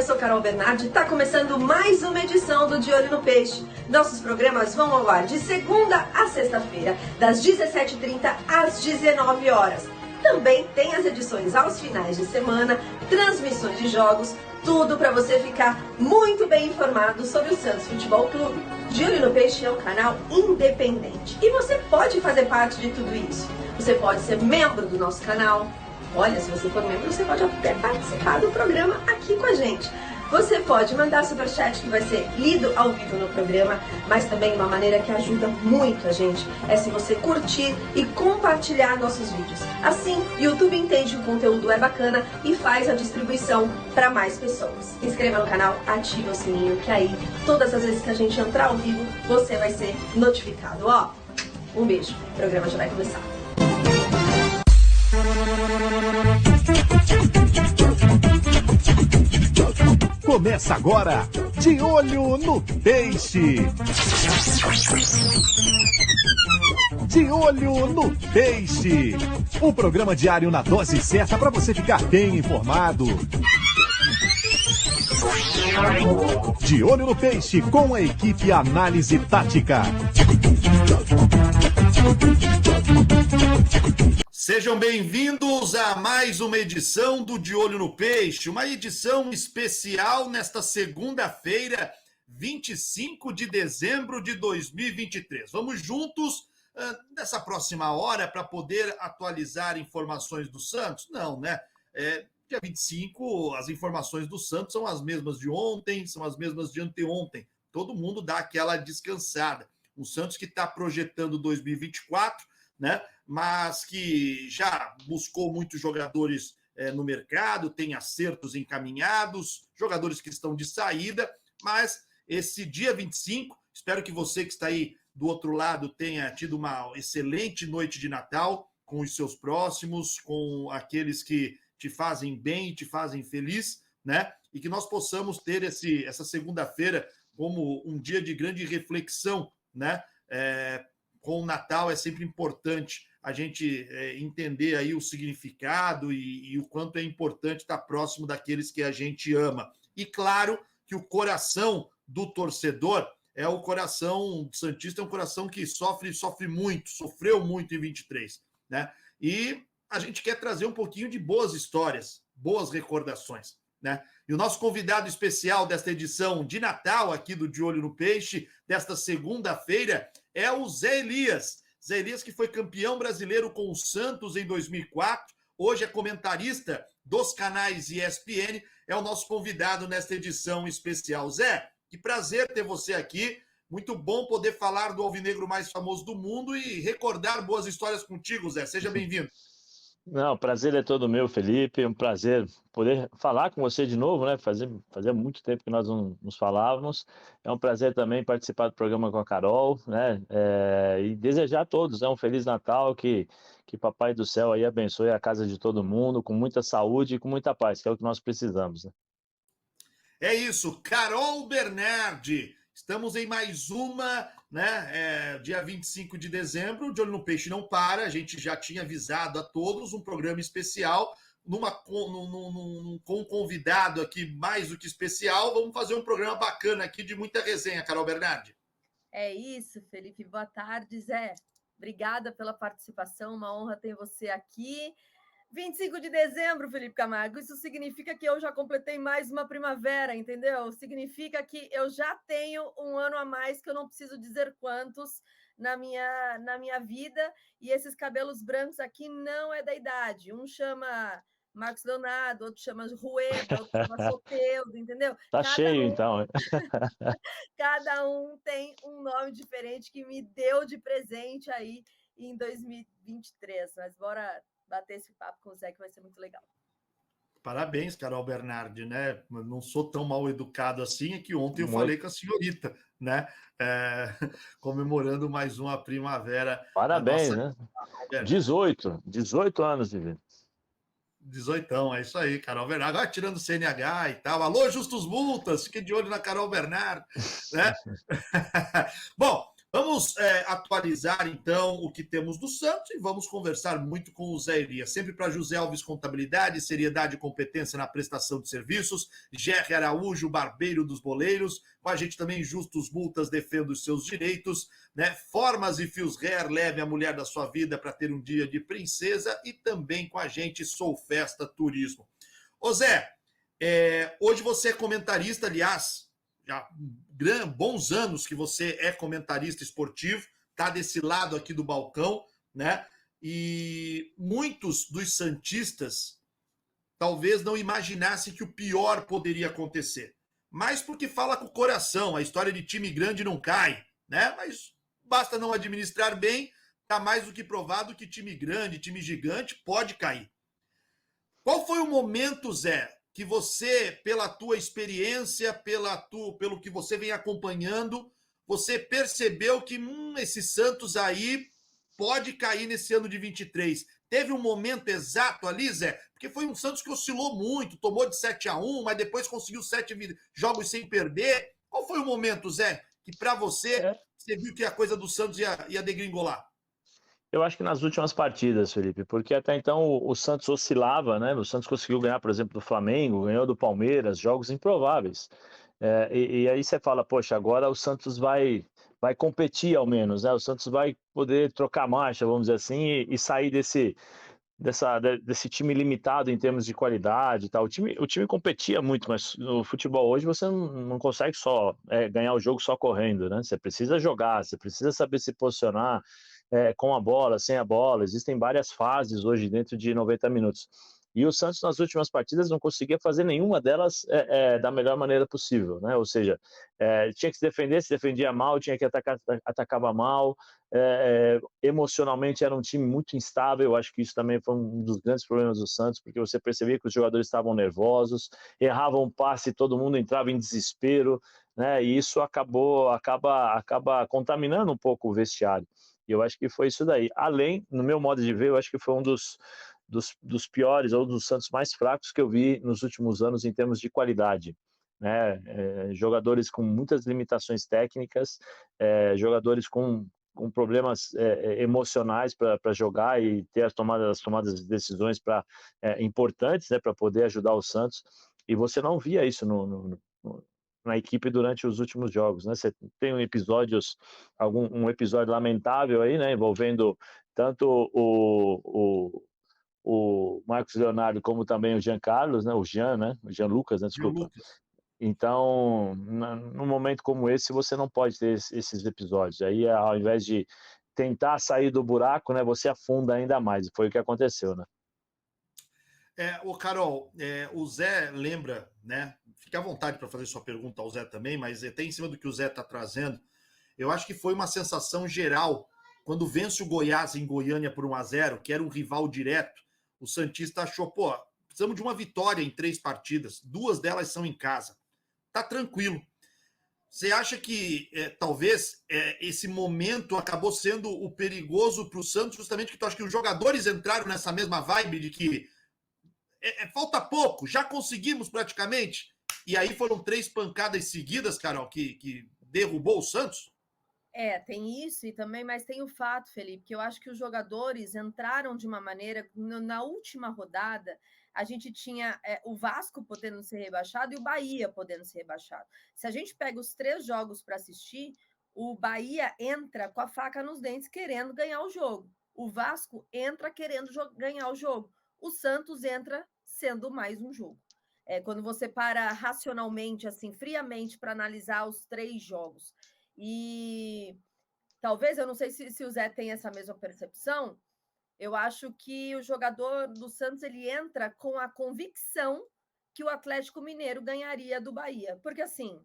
eu sou Carol Bernardi e está começando mais uma edição do De Olho no Peixe. Nossos programas vão ao ar de segunda a sexta-feira, das 17h30 às 19 horas. Também tem as edições aos finais de semana, transmissões de jogos, tudo para você ficar muito bem informado sobre o Santos Futebol Clube. De Olho no Peixe é um canal independente e você pode fazer parte de tudo isso. Você pode ser membro do nosso canal. Olha, se você for membro, você pode até participar do programa aqui com a gente. Você pode mandar superchat que vai ser lido ao vivo no programa, mas também uma maneira que ajuda muito a gente é se você curtir e compartilhar nossos vídeos. Assim, o YouTube entende que o conteúdo é bacana e faz a distribuição para mais pessoas. Se inscreva no canal, ative o sininho, que aí, todas as vezes que a gente entrar ao vivo, você vai ser notificado. Ó, um beijo, o programa já vai começar. Começa agora, De Olho no Peixe. De Olho no Peixe. Um programa diário na dose certa para você ficar bem informado. De Olho no Peixe com a equipe Análise Tática. Sejam bem-vindos a mais uma edição do De Olho no Peixe, uma edição especial nesta segunda-feira, 25 de dezembro de 2023. Vamos juntos nessa próxima hora para poder atualizar informações do Santos? Não, né? Dia 25, as informações do Santos são as mesmas de ontem, são as mesmas de anteontem. Todo mundo dá aquela descansada. O Santos que está projetando 2024, né? Mas que já buscou muitos jogadores no mercado, tem acertos encaminhados, jogadores que estão de saída, mas esse dia 25, espero que você que está aí do outro lado tenha tido uma excelente noite de Natal com os seus próximos, com aqueles que te fazem bem e te fazem feliz, né? E que nós possamos ter essa segunda-feira como um dia de grande reflexão, né? Com o Natal é sempre importante a gente entender aí o significado e o quanto é importante estar próximo daqueles que a gente ama. E claro que o coração do torcedor o coração do santista, é um coração que sofre muito, sofreu muito em 23, né? E a gente quer trazer um pouquinho de boas histórias, boas recordações, né? E o nosso convidado especial desta edição de Natal aqui do De Olho no Peixe, desta segunda-feira, é o Zé Elias. Zé Elias, que foi campeão brasileiro com o Santos em 2004, hoje é comentarista dos canais ESPN, é o nosso convidado nesta edição especial. Zé, que prazer ter você aqui, muito bom poder falar do alvinegro mais famoso do mundo e recordar boas histórias contigo, Zé. Seja bem-vindo. Não, o prazer é todo meu, Felipe. É um prazer poder falar com você de novo, né? Fazia muito tempo que nós não nos falávamos. É um prazer também participar do programa com a Carol, né? E desejar a todos, né, um Feliz Natal, que Papai do Céu aí abençoe a casa de todo mundo, com muita saúde e com muita paz, que é o que nós precisamos, né? É isso, Carol Bernardi. Estamos em mais uma, né? Dia 25 de dezembro, De Olho no Peixe não para. A gente já tinha avisado a todos um programa especial, com um convidado aqui mais do que especial. Vamos fazer um programa bacana aqui de muita resenha, Carol Bernardi. É isso, Felipe. Boa tarde, Zé. Obrigada pela participação, uma honra ter você aqui. 25 de dezembro, Felipe Camargo, isso significa que eu já completei mais uma primavera, entendeu? Significa que eu já tenho um ano a mais, que eu não preciso dizer quantos, na minha vida, e esses cabelos brancos aqui não é da idade. Um chama Marcos Leonardo, outro chama Rueda, outro chama Soteldo, entendeu? Tá cheio, então. Cada um tem um nome diferente que me deu de presente aí em 2023, mas bora bater esse papo com o Zé, que vai ser muito legal. Parabéns, Carol Bernardi, né? Não sou tão mal educado assim, é que ontem eu falei com a senhorita, né? Comemorando mais uma primavera. Parabéns, né? 18 anos de vida. 18, é isso aí, Carol Bernardi. Agora tirando o CNH e tal. Alô, Justus Multas, fique de olho na Carol Bernardi, né? Bom, Vamos atualizar, então, o que temos do Santos e vamos conversar muito com o Zé Elias. Sempre para José Alves Contabilidade, seriedade e competência na prestação de serviços. Gerry Araújo, barbeiro dos boleiros. Com a gente também, Justus Multas, defenda os seus direitos. Né? Formas e Fios Hair, leve a mulher da sua vida para ter um dia de princesa. E também com a gente, Sou Festa Turismo. Ô Zé, hoje você é comentarista, aliás, já bons anos que você é comentarista esportivo, tá desse lado aqui do balcão, né? E muitos dos santistas talvez não imaginassem que o pior poderia acontecer. Mas porque fala com o coração, a história de time grande não cai, né? Mas basta não administrar bem, tá mais do que provado que time grande, time gigante pode cair. Qual foi o momento, Zé, que você, pela tua experiência, pelo que você vem acompanhando, você percebeu que esse Santos aí pode cair nesse ano de 23? Teve um momento exato ali, Zé? Porque foi um Santos que oscilou muito, tomou de 7-1, mas depois conseguiu 7 jogos sem perder. Qual foi o momento, Zé, que para você, você viu que a coisa do Santos ia degringolar? Eu acho que nas últimas partidas, Felipe, porque até então o Santos oscilava, né? O Santos conseguiu ganhar, por exemplo, do Flamengo, ganhou do Palmeiras, jogos improváveis. E aí você fala, poxa, agora o Santos vai competir ao menos, né? O Santos vai poder trocar marcha, vamos dizer assim, e sair desse time limitado em termos de qualidade e tal. O time competia muito, mas no futebol hoje você não consegue só ganhar o jogo só correndo, né? Você precisa jogar, você precisa saber se posicionar com a bola, sem a bola. Existem várias fases hoje dentro de 90 minutos. E o Santos, nas últimas partidas, não conseguia fazer nenhuma delas da melhor maneira possível, né? Ou seja, tinha que se defendia mal, tinha que atacar, atacava mal. Emocionalmente era um time muito instável. Eu acho que isso também foi um dos grandes problemas do Santos, porque você percebia que os jogadores estavam nervosos, erravam um passe, todo mundo entrava em desespero, né? E isso acaba contaminando um pouco o vestiário. E eu acho que foi isso daí. Além, no meu modo de ver, eu acho que foi um dos piores ou dos Santos mais fracos que eu vi nos últimos anos em termos de qualidade. Né? Jogadores com muitas limitações técnicas, jogadores com problemas emocionais para jogar e ter as tomadas de decisões importantes, né, para poder ajudar o Santos. E você não via isso na equipe durante os últimos jogos, né? Você tem um episódio lamentável aí, né, envolvendo tanto o Marcos Leonardo como também o Jean Carlos, né, o Jean Lucas, né, desculpa. Então, num momento como esse, você não pode ter esses episódios. Aí, ao invés de tentar sair do buraco, né, você afunda ainda mais. Foi o que aconteceu, né? Carol, o Zé lembra, né? Fique à vontade para fazer sua pergunta ao Zé também, mas até em cima do que o Zé está trazendo, eu acho que foi uma sensação geral quando vence o Goiás em Goiânia por 1-0, que era um rival direto. O Santista achou, pô, precisamos de uma vitória em 3 partidas, 2 delas são em casa. Tá tranquilo. Você acha que talvez esse momento acabou sendo o perigoso para o Santos, justamente porque tu acha que os jogadores entraram nessa mesma vibe de que falta pouco, já conseguimos praticamente. E aí foram 3 pancadas seguidas, Carol, que derrubou o Santos? Tem isso e também, mas tem o fato, Felipe, que eu acho que os jogadores entraram de uma maneira, na última rodada, a gente tinha o Vasco podendo ser rebaixado e o Bahia podendo ser rebaixado. Se a gente pega os 3 jogos para assistir, o Bahia entra com a faca nos dentes querendo ganhar o jogo. O Vasco entra querendo ganhar o jogo. O Santos entra sendo mais um jogo. Quando você para racionalmente, assim, friamente, para analisar os 3 jogos. E talvez, eu não sei se o Zé tem essa mesma percepção, eu acho que o jogador do Santos ele entra com a convicção que o Atlético Mineiro ganharia do Bahia. Porque, assim,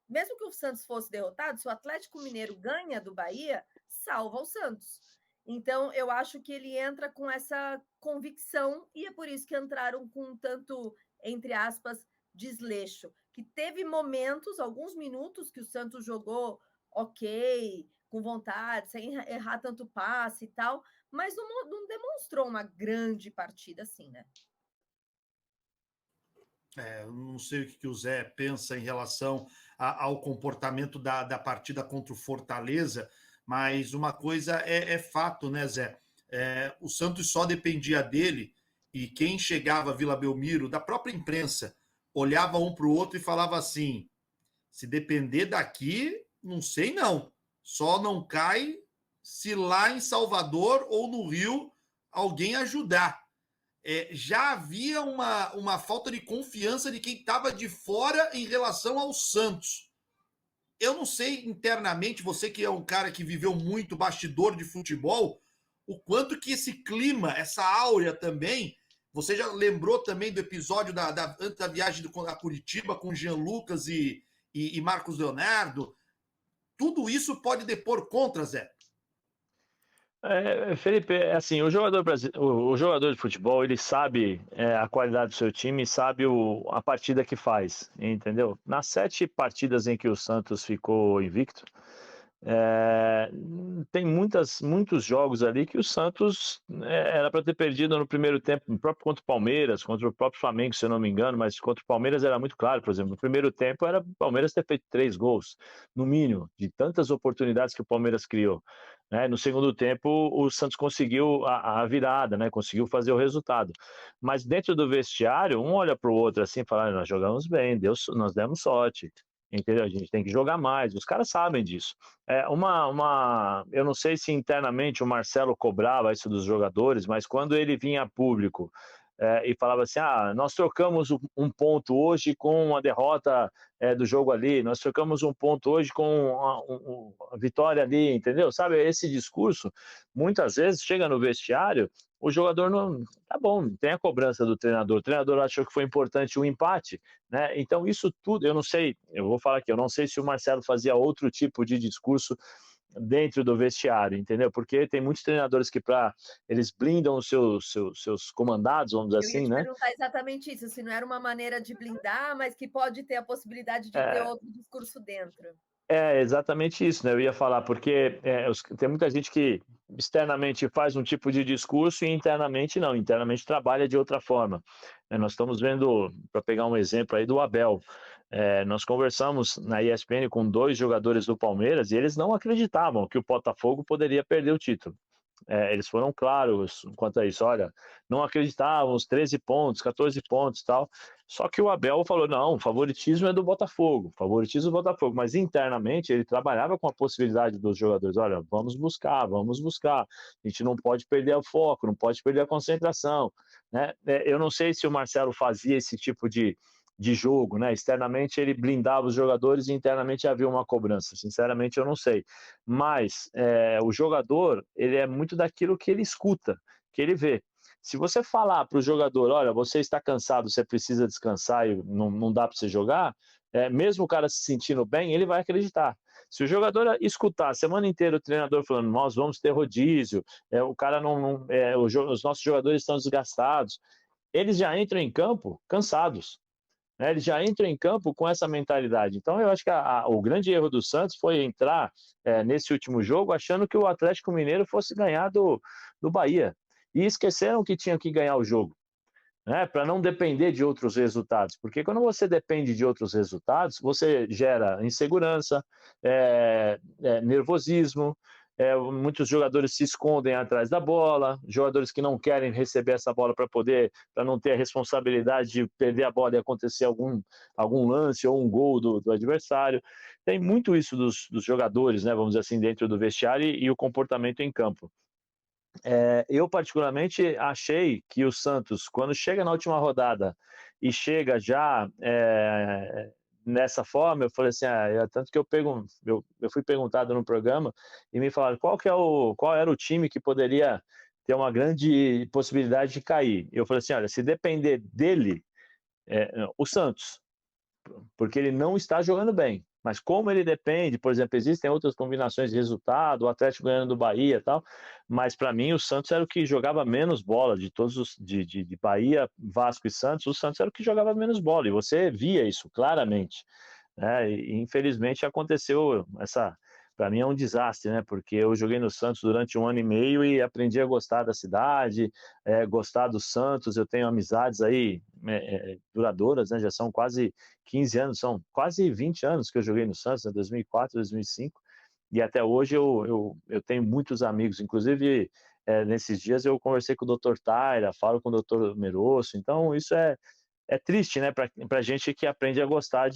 mesmo que o Santos fosse derrotado, se o Atlético Mineiro ganha do Bahia, salva o Santos. Então, eu acho que ele entra com essa convicção e é por isso que entraram com tanto, entre aspas, desleixo. Que teve momentos, alguns minutos, que o Santos jogou ok, com vontade, sem errar tanto passe e tal, mas não demonstrou uma grande partida assim, né? Eu não sei o que o Zé pensa em relação ao comportamento da partida contra o Fortaleza, mas uma coisa é fato, né, Zé? O Santos só dependia dele, e quem chegava a Vila Belmiro, da própria imprensa, olhava um para o outro e falava assim: se depender daqui, não sei não. Só não cai se lá em Salvador ou no Rio alguém ajudar. Já havia uma falta de confiança de quem estava de fora em relação ao Santos. Eu não sei internamente, você que é um cara que viveu muito bastidor de futebol, o quanto que esse clima, essa áurea também, você já lembrou também do episódio antes da viagem a Curitiba com Jean Lucas e Marcos Leonardo? Tudo isso pode depor contra, Zé. Felipe, assim, o jogador de futebol, ele sabe a qualidade do seu time e sabe a partida que faz, entendeu? Nas 7 partidas em que o Santos ficou invicto, é, tem muitos jogos ali que o Santos era para ter perdido no primeiro tempo, próprio contra o Palmeiras, contra o próprio Flamengo, se eu não me engano, mas contra o Palmeiras era muito claro, por exemplo, no primeiro tempo era o Palmeiras ter feito 3 gols, no mínimo, de tantas oportunidades que o Palmeiras criou. Né? No segundo tempo, o Santos conseguiu a virada, né? Conseguiu fazer o resultado. Mas dentro do vestiário, um olha para o outro assim e fala: nós jogamos bem, nós demos sorte. Entendeu? A gente tem que jogar mais. Os caras sabem disso. Eu não sei se internamente o Marcelo cobrava isso dos jogadores, mas quando ele vinha a público e falava assim: nós trocamos um ponto hoje com a derrota do jogo ali, nós trocamos um ponto hoje com a vitória ali, entendeu? Sabe, esse discurso, muitas vezes, chega no vestiário, o jogador não... Tá bom, tem a cobrança do treinador, o treinador achou que foi importante o empate, né? Então isso tudo, eu não sei, eu vou falar aqui, eu não sei se o Marcelo fazia outro tipo de discurso dentro do vestiário, entendeu? Porque tem muitos treinadores que eles blindam os seus comandados, vamos dizer assim, Eu ia te né? perguntar exatamente isso, se não era uma maneira de blindar, mas que pode ter a possibilidade de ter outro discurso dentro. Exatamente isso, né? Eu ia falar, porque tem muita gente que externamente faz um tipo de discurso e internamente não, internamente trabalha de outra forma. Nós estamos vendo, para pegar um exemplo aí do Abel, nós conversamos na ESPN com 2 jogadores do Palmeiras e eles não acreditavam que o Botafogo poderia perder o título. Eles foram claros quanto a isso. Olha, não acreditávamos, 13 pontos, 14 pontos e tal. Só que o Abel falou: não, o favoritismo é do Botafogo, favoritismo do Botafogo. Mas internamente ele trabalhava com a possibilidade dos jogadores: olha, vamos buscar. A gente não pode perder o foco, não pode perder a concentração. Né? Eu não sei se o Marcelo fazia esse tipo de jogo, né? Externamente ele blindava os jogadores e internamente havia uma cobrança. Sinceramente, eu não sei. Mas o jogador, ele é muito daquilo que ele escuta, que ele vê. Se você falar para o jogador: olha, você está cansado, você precisa descansar e não dá para você jogar, mesmo o cara se sentindo bem, ele vai acreditar. Se o jogador escutar a semana inteira o treinador falando: nós vamos ter rodízio, o cara os nossos jogadores estão desgastados, eles já entram em campo cansados. Né? Eles já entram em campo com essa mentalidade. Então, eu acho que o grande erro do Santos foi entrar nesse último jogo achando que o Atlético Mineiro fosse ganhar do Bahia. E esqueceram que tinha que ganhar o jogo, né? Para não depender de outros resultados. Porque quando você depende de outros resultados, você gera insegurança, nervosismo, muitos jogadores se escondem atrás da bola, jogadores que não querem receber essa bola para não ter a responsabilidade de perder a bola e acontecer algum lance ou um gol do adversário. Tem muito isso dos jogadores, né, vamos dizer assim, dentro do vestiário e o comportamento em campo. Eu particularmente achei que o Santos, quando chega na última rodada e chega já nessa forma, eu falei assim: tanto que eu fui perguntado no programa e me falaram qual era o time que poderia ter uma grande possibilidade de cair. Eu falei assim: olha, se depender dele, o Santos, porque ele não está jogando bem. Mas como ele depende, por exemplo, existem outras combinações de resultado, o Atlético ganhando do Bahia e tal, mas para mim o Santos era o que jogava menos bola, de todos os de Bahia, Vasco e Santos, o Santos era o que jogava menos bola, e você via isso claramente. Né? E infelizmente aconteceu para mim é um desastre, né? Porque eu joguei no Santos durante 1 ano e meio e aprendi a gostar da cidade, gostar do Santos. Eu tenho amizades aí duradouras, né? Já são quase 15 anos, são quase 20 anos que eu joguei no Santos, né? 2004, 2005. E até hoje eu tenho muitos amigos, inclusive nesses dias eu conversei com o Dr. Taira, falo com o Dr. Merosso, então isso é triste, né, para gente que aprende a gostar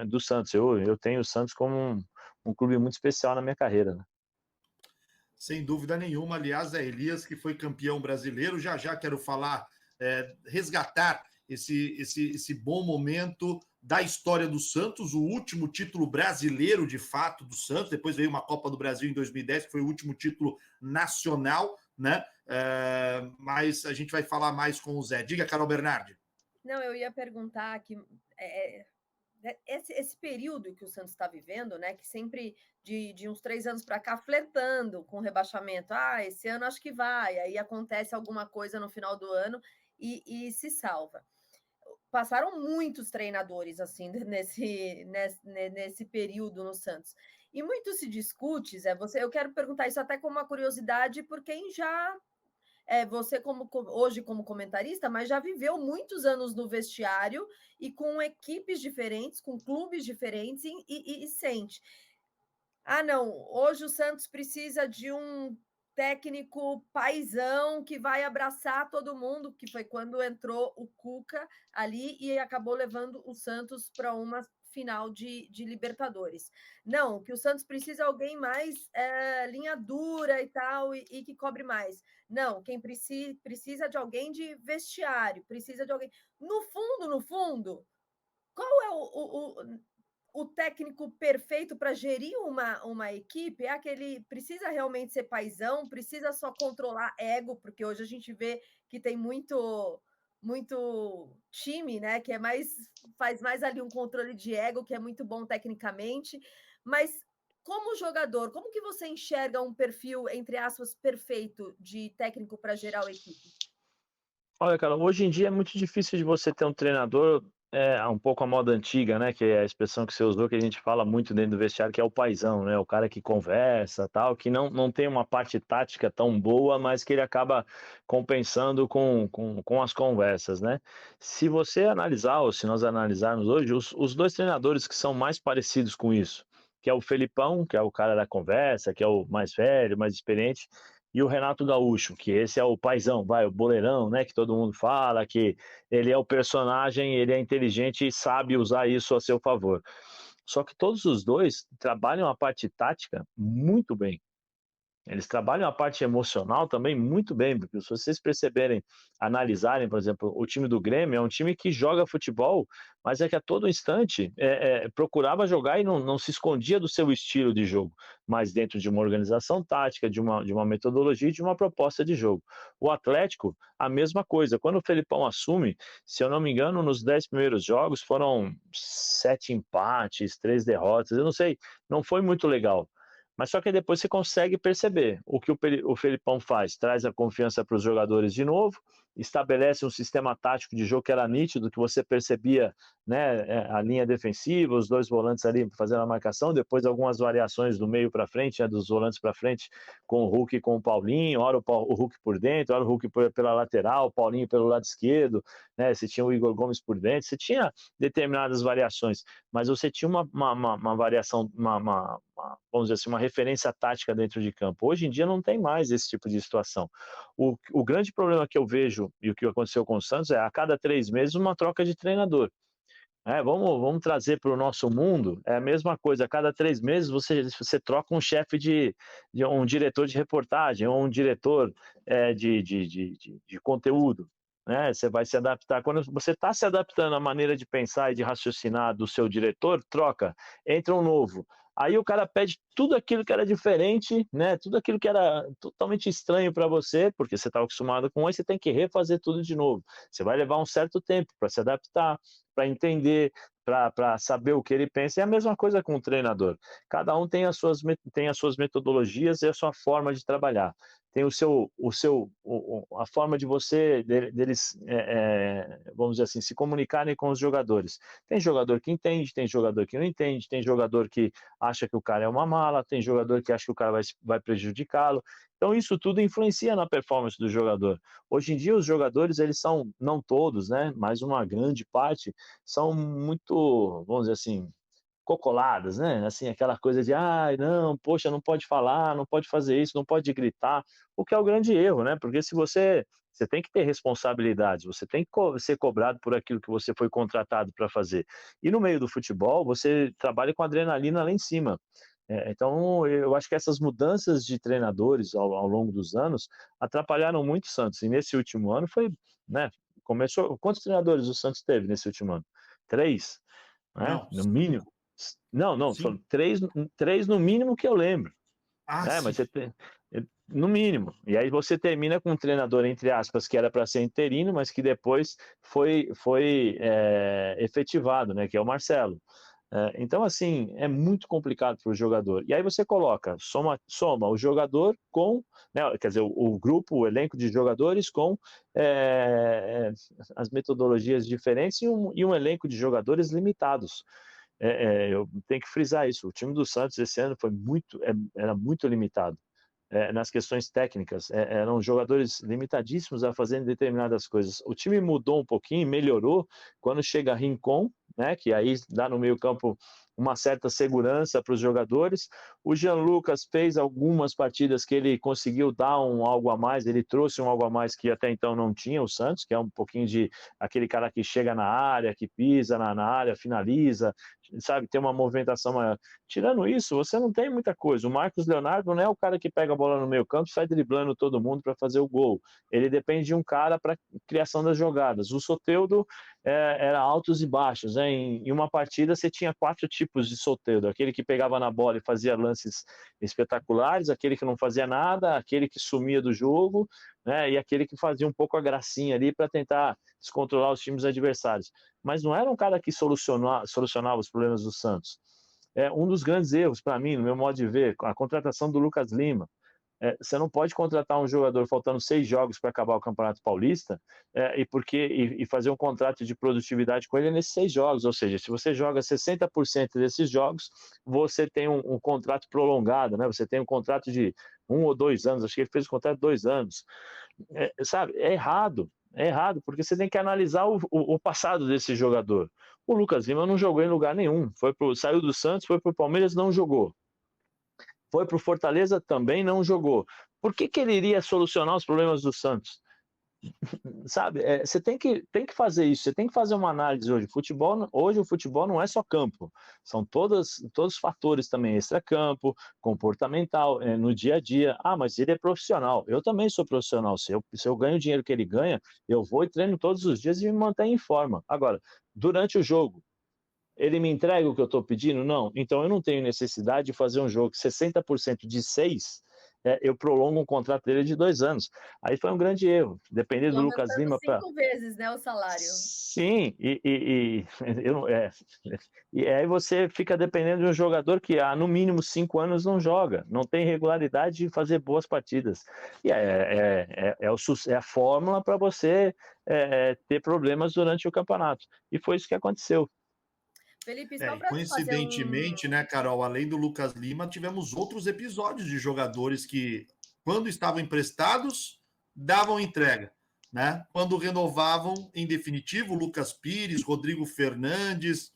do Santos. Eu tenho o Santos como um clube muito especial na minha carreira, né? Sem dúvida nenhuma. Aliás, é Elias que foi campeão brasileiro. Já já quero falar, resgatar esse bom momento da história do Santos, o último título brasileiro de fato do Santos. Depois veio uma Copa do Brasil em 2010, que foi o último título nacional, né? Mas a gente vai falar mais com o Zé. Diga, Carol Bernardi. Não, eu ia perguntar que esse período que o Santos está vivendo, né? Que sempre de uns 3 anos para cá, flertando com o rebaixamento. Ah, esse ano acho que vai. Aí acontece alguma coisa no final do ano e se salva. Passaram muitos treinadores assim nesse período no Santos. E muito se discute, Zé, eu quero perguntar isso até como uma curiosidade por quem já você hoje como comentarista, mas já viveu muitos anos no vestiário e com equipes diferentes, com clubes diferentes e sente. Ah, não, hoje o Santos precisa de um técnico paizão que vai abraçar todo mundo, que foi quando entrou o Cuca ali e acabou levando o Santos para uma final de Libertadores. Não, que o Santos precisa de alguém mais linha dura e tal, e que cobre mais. Não, quem precisa de alguém de vestiário, precisa de alguém. No fundo, qual é o técnico perfeito para gerir uma equipe? É aquele precisa realmente ser paizão, precisa só controlar ego, porque hoje a gente vê que tem muito time, né, que faz mais ali um controle de ego, que é muito bom tecnicamente, mas como jogador, como que você enxerga um perfil, entre aspas, perfeito de técnico para gerar a equipe? Olha, cara, hoje em dia é muito difícil de você ter um treinador um pouco a moda antiga, né? Que é a expressão que você usou, que a gente fala muito dentro do vestiário, que é o paizão, né? O cara que conversa, tal, que não tem uma parte tática tão boa, mas que ele acaba compensando com as conversas, né? Se você analisar, ou se nós analisarmos hoje, os dois treinadores que são mais parecidos com isso, que é o Felipão, que é o cara da conversa, que é o mais velho, mais experiente, e o Renato Gaúcho, que esse é o paizão, o boleirão, né, que todo mundo fala, que ele é o personagem, ele é inteligente e sabe usar isso a seu favor. Só que todos os dois trabalham a parte tática muito bem. Eles trabalham a parte emocional também muito bem, porque se vocês perceberem, analisarem, por exemplo, o time do Grêmio é um time que joga futebol, mas é que a todo instante procurava jogar e não se escondia do seu estilo de jogo, mas dentro de uma organização tática, de uma metodologia e de uma proposta de jogo. O Atlético, a mesma coisa. Quando o Felipão assume, se eu não me engano, nos 10 primeiros jogos foram 7 empates, 3 derrotas, eu não sei, não foi muito legal. Mas só que depois você consegue perceber o que o Felipão faz, traz a confiança para os jogadores de novo, estabelece um sistema tático de jogo que era nítido, que você percebia, né, a linha defensiva, os dois volantes ali fazendo a marcação, depois algumas variações do meio para frente, né, dos volantes para frente, com o Hulk e com o Paulinho, ora o Hulk por dentro, ora o Hulk pela lateral, o Paulinho pelo lado esquerdo, né, você tinha o Igor Gomes por dentro, você tinha determinadas variações, mas você tinha uma variação, vamos dizer assim, uma referência tática dentro de campo. Hoje em dia não tem mais esse tipo de situação. O grande problema que eu vejo, e o que aconteceu com o Santos, é a cada 3 meses uma troca de treinador. Vamos trazer para o nosso mundo, é a mesma coisa, a cada 3 meses você troca um chefe de um diretor de reportagem, ou um diretor de conteúdo. Né? Você vai se adaptar. Quando você está se adaptando à maneira de pensar e de raciocinar do seu diretor, troca, entra um novo. Aí o cara pede tudo aquilo que era diferente, né? Tudo aquilo que era totalmente estranho para você, porque você está acostumado com isso, você tem que refazer tudo de novo. Você vai levar um certo tempo para se adaptar, para entender, para saber o que ele pensa. É a mesma coisa com o treinador. Cada um tem as suas metodologias e a sua forma de trabalhar. tem a forma de deles, vamos dizer assim, se comunicarem com os jogadores. Tem jogador que entende, tem jogador que não entende, tem jogador que acha que o cara é uma mala, tem jogador que acha que o cara vai prejudicá-lo. Então isso tudo influencia na performance do jogador. Hoje em dia os jogadores, eles são, não todos, né, mas uma grande parte, são muito, vamos dizer assim, cocoladas, né? Assim, aquela coisa de, ai, não, poxa, não pode falar, não pode fazer isso, não pode gritar, o que é o grande erro, né? Porque se você tem que ter responsabilidade, você tem que ser cobrado por aquilo que você foi contratado para fazer. E no meio do futebol, você trabalha com adrenalina lá em cima. Então, eu acho que essas mudanças de treinadores ao longo dos anos atrapalharam muito o Santos. E nesse último ano foi, né? Começou. Quantos treinadores o Santos teve nesse último ano? 3, né? Não, No mínimo. 5. Não, foram 5. três no mínimo que eu lembro. Ah, Mas sim. você tem, no mínimo. E aí você termina com um treinador, entre aspas, que era para ser interino, mas que depois foi efetivado, né? Que é o Marcelo. Então, assim, é muito complicado para o jogador. E aí você soma o jogador com, né, quer dizer, o grupo, o elenco de jogadores com as metodologias diferentes e um elenco de jogadores limitados. Eu tenho que frisar isso. O time do Santos esse ano era muito limitado nas questões técnicas. Eram jogadores limitadíssimos a fazerem determinadas coisas. O time mudou um pouquinho, melhorou quando chega Rincon, né, que aí dá no meio-campo uma certa segurança para os jogadores. O Jean Lucas fez algumas partidas que ele conseguiu dar um algo a mais, ele trouxe um algo a mais que até então não tinha o Santos, que é um pouquinho de aquele cara que chega na área, que pisa na área, finaliza, sabe, tem uma movimentação maior. Tirando isso, você não tem muita coisa. O Marcos Leonardo não é o cara que pega a bola no meio campo e sai driblando todo mundo para fazer o gol. Ele depende de um cara para criação das jogadas. O Soteldo era altos e baixos, né? Em uma partida você tinha 4 tipos de Soteldo: aquele que pegava na bola e fazia lances espetaculares, aquele que não fazia nada, aquele que sumia do jogo, né? E aquele que fazia um pouco a gracinha ali para tentar descontrolar os times adversários. Mas não era um cara que solucionava os problemas do Santos. Um dos grandes erros, para mim, no meu modo de ver, a contratação do Lucas Lima. Você não pode contratar um jogador faltando 6 jogos para acabar o Campeonato Paulista e fazer um contrato de produtividade com ele nesses 6 jogos. Ou seja, se você joga 60% desses jogos, você tem um contrato prolongado, né? Você tem um contrato de 1 ou 2 anos. Acho que ele fez o contrato de 2 anos. Sabe, é errado, porque você tem que analisar o passado desse jogador. O Lucas Lima não jogou em lugar nenhum. Saiu do Santos, foi para o Palmeiras, não jogou. Foi para o Fortaleza, também não jogou. Por que ele iria solucionar os problemas do Santos? Sabe, você tem que fazer isso, você tem que fazer uma análise hoje. Hoje o futebol não é só campo, são todos os fatores também, extracampo, comportamental, no dia a dia. Mas ele é profissional, eu também sou profissional. Se eu ganho o dinheiro que ele ganha, eu vou e treino todos os dias e me mantenho em forma. Agora, durante o jogo, ele me entrega o que eu estou pedindo? Não. Então eu não tenho necessidade de fazer um jogo 60% de 6, eu prolongo um contrato dele de 2 anos. Aí foi um grande erro. Depender E do Lucas aumentando Lima 5 vezes, né, o salário. Sim, e aí você fica dependendo de um jogador que há no mínimo 5 anos não joga, não tem regularidade de fazer boas partidas. E é a fórmula para você ter problemas durante o campeonato. E foi isso que aconteceu. Felipe, só para coincidentemente, né, Carol, além do Lucas Lima, tivemos outros episódios de jogadores que, quando estavam emprestados, davam entrega, né? Quando renovavam, em definitivo, Lucas Pires, Rodrigo Fernandes,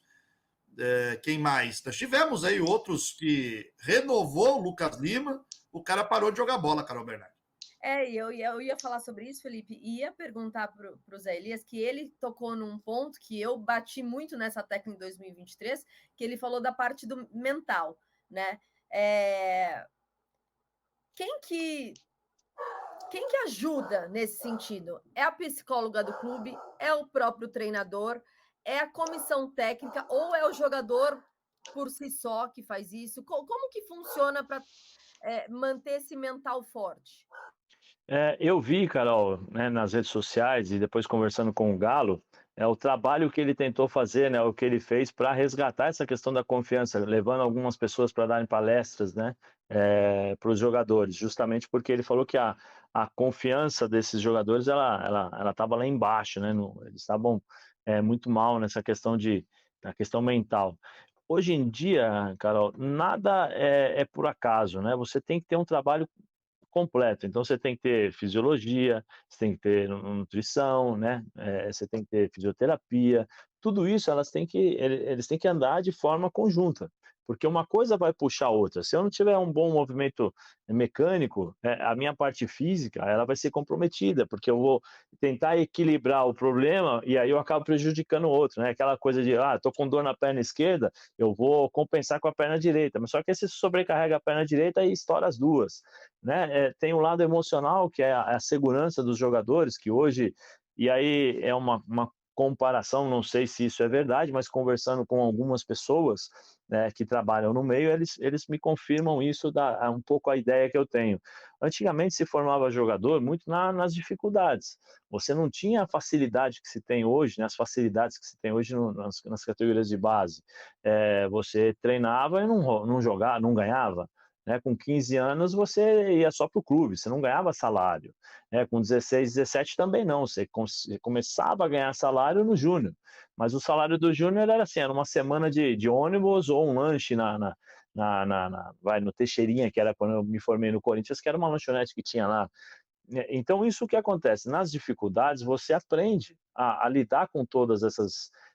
quem mais? Nós tivemos aí outros que renovou o Lucas Lima, o cara parou de jogar bola, Carol Bernardi. Eu ia falar sobre isso, Felipe, e ia perguntar para o Zé Elias, que ele tocou num ponto que eu bati muito nessa tecla em 2023, que ele falou da parte do mental, né? Quem que ajuda nesse sentido? É a psicóloga do clube? É o próprio treinador? É a comissão técnica? Ou é o jogador por si só que faz isso? Como que funciona para manter esse mental forte? Eu vi, Carol, né, nas redes sociais e depois conversando com o Galo, o trabalho que ele tentou fazer, né, o que ele fez para resgatar essa questão da confiança, levando algumas pessoas para darem palestras, né, para os jogadores, justamente porque ele falou que a confiança desses jogadores ela estava lá embaixo, né, eles estavam muito mal nessa questão a questão mental. Hoje em dia, Carol, nada é por acaso, né? Você tem que ter um trabalho completo. Então você tem que ter fisiologia, você tem que ter nutrição, né? Você tem que ter fisioterapia. Tudo isso eles têm que andar de forma conjunta, porque uma coisa vai puxar a outra. Se eu não tiver um bom movimento mecânico, a minha parte física ela vai ser comprometida, porque eu vou tentar equilibrar o problema e aí eu acabo prejudicando o outro, né? Aquela coisa de, tô com dor na perna esquerda, eu vou compensar com a perna direita, mas só que se sobrecarrega a perna direita e estoura as duas, né? Tem um lado emocional, que é a segurança dos jogadores, que hoje, e aí é uma comparação, não sei se isso é verdade, mas conversando com algumas pessoas, né, que trabalham no meio, eles me confirmam isso, dá um pouco a ideia que eu tenho. Antigamente se formava jogador muito nas dificuldades. Você não tinha a facilidade que se tem hoje, né, as facilidades que se tem hoje nas categorias de base. Você treinava e não jogava, não ganhava. Né, com 15 anos você ia só para o clube, você não ganhava salário. Né, com 16, 17 também não, você começava a ganhar salário no júnior, mas o salário do júnior era assim, era uma semana de ônibus ou um lanche no Teixeirinha, que era quando eu me formei no Corinthians, que era uma lanchonete que tinha lá. Então, isso que acontece, nas dificuldades, você aprende a lidar com todas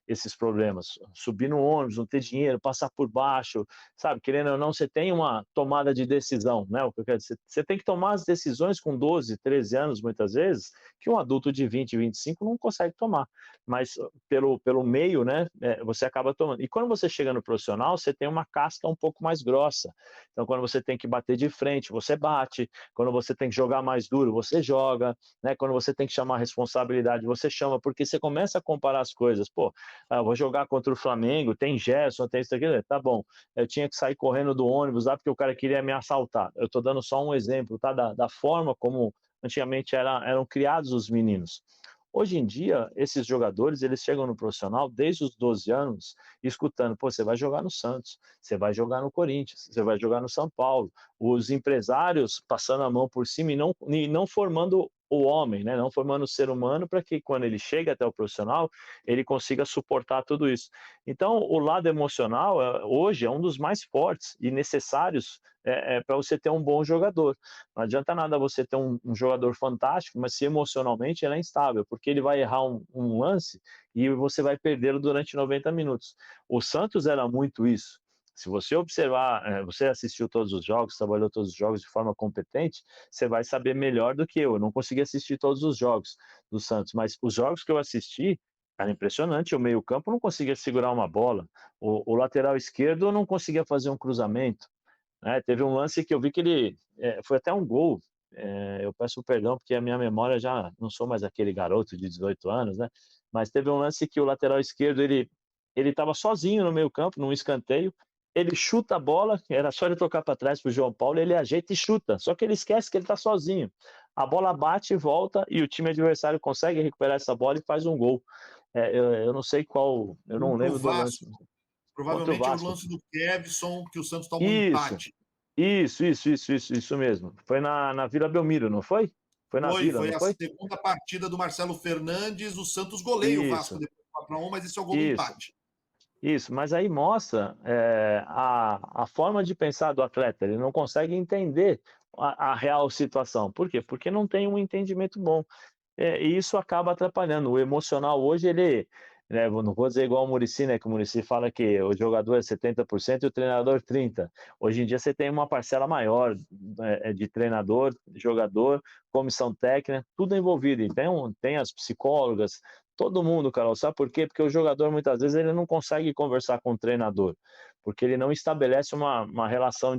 esses problemas, subir no ônibus, não ter dinheiro, passar por baixo, sabe, querendo ou não, você tem uma tomada de decisão, né, o que eu quero dizer, você tem que tomar as decisões com 12, 13 anos, muitas vezes, que um adulto de 20, 25 não consegue tomar, mas pelo meio, né, você acaba tomando. E quando você chega no profissional, você tem uma casca um pouco mais grossa, então quando você tem que bater de frente, você bate, quando você tem que jogar mais duro, você joga, né, quando você tem que chamar a responsabilidade, você chama, porque você começa a comparar as coisas, pô, vou jogar contra o Flamengo, tem Gerson, tem isso aqui, tá bom, eu tinha que sair correndo do ônibus lá porque o cara queria me assaltar. Eu estou dando só um exemplo, tá, da forma como antigamente eram criados os meninos. Hoje em dia, esses jogadores, eles chegam no profissional desde os 12 anos, escutando, pô, você vai jogar no Santos, você vai jogar no Corinthians, você vai jogar no São Paulo. Os empresários passando a mão por cima e não formando o homem, né? Não formando o ser humano para que quando ele chega até o profissional, ele consiga suportar tudo isso. Então, o lado emocional, hoje, é um dos mais fortes e necessários para você ter um bom jogador. Não adianta nada você ter um jogador fantástico, mas se emocionalmente ele é instável, porque ele vai errar um lance e você vai perdê-lo durante 90 minutos. O Santos era muito isso. Se você observar, você assistiu todos os jogos, trabalhou todos os jogos de forma competente, você vai saber melhor do que eu. Eu não consegui assistir todos os jogos do Santos, mas os jogos que eu assisti, era impressionante. O meio-campo não conseguia segurar uma bola, o lateral esquerdo não conseguia fazer um cruzamento. Né? Teve um lance que eu vi que ele foi até um gol. Eu peço perdão porque a minha memória já não sou mais aquele garoto de 18 anos, né? Mas teve um lance que o lateral esquerdo ele estava sozinho no meio-campo, num escanteio. Ele chuta a bola, era só ele tocar para trás para o João Paulo, ele ajeita e chuta. Só que ele esquece que ele está sozinho. A bola bate e volta e o time adversário consegue recuperar essa bola e faz um gol. Eu não sei qual, eu não lembro do lance. Provavelmente é o lance do Kevson, que o Santos toma um empate. Isso mesmo. Foi na Vila Belmiro, não foi? Foi na Vila, foi não a foi? segunda partida do Marcelo Fernandes, o Santos goleia o Vasco depois do 4-1, mas esse é o gol do empate. Isso, mas aí mostra a forma de pensar do atleta, ele não consegue entender a real situação. Por quê? Porque não tem um entendimento bom. E isso acaba atrapalhando. O emocional hoje, ele, né, não vou dizer igual o Muricy, né, que o Muricy fala que o jogador é 70% e o treinador 30%. Hoje em dia você tem uma parcela maior de treinador, jogador, comissão técnica, tudo envolvido. E tem as psicólogas, todo mundo, Carol. Sabe por quê? Porque o jogador, muitas vezes, ele não consegue conversar com o treinador, porque ele não estabelece uma relação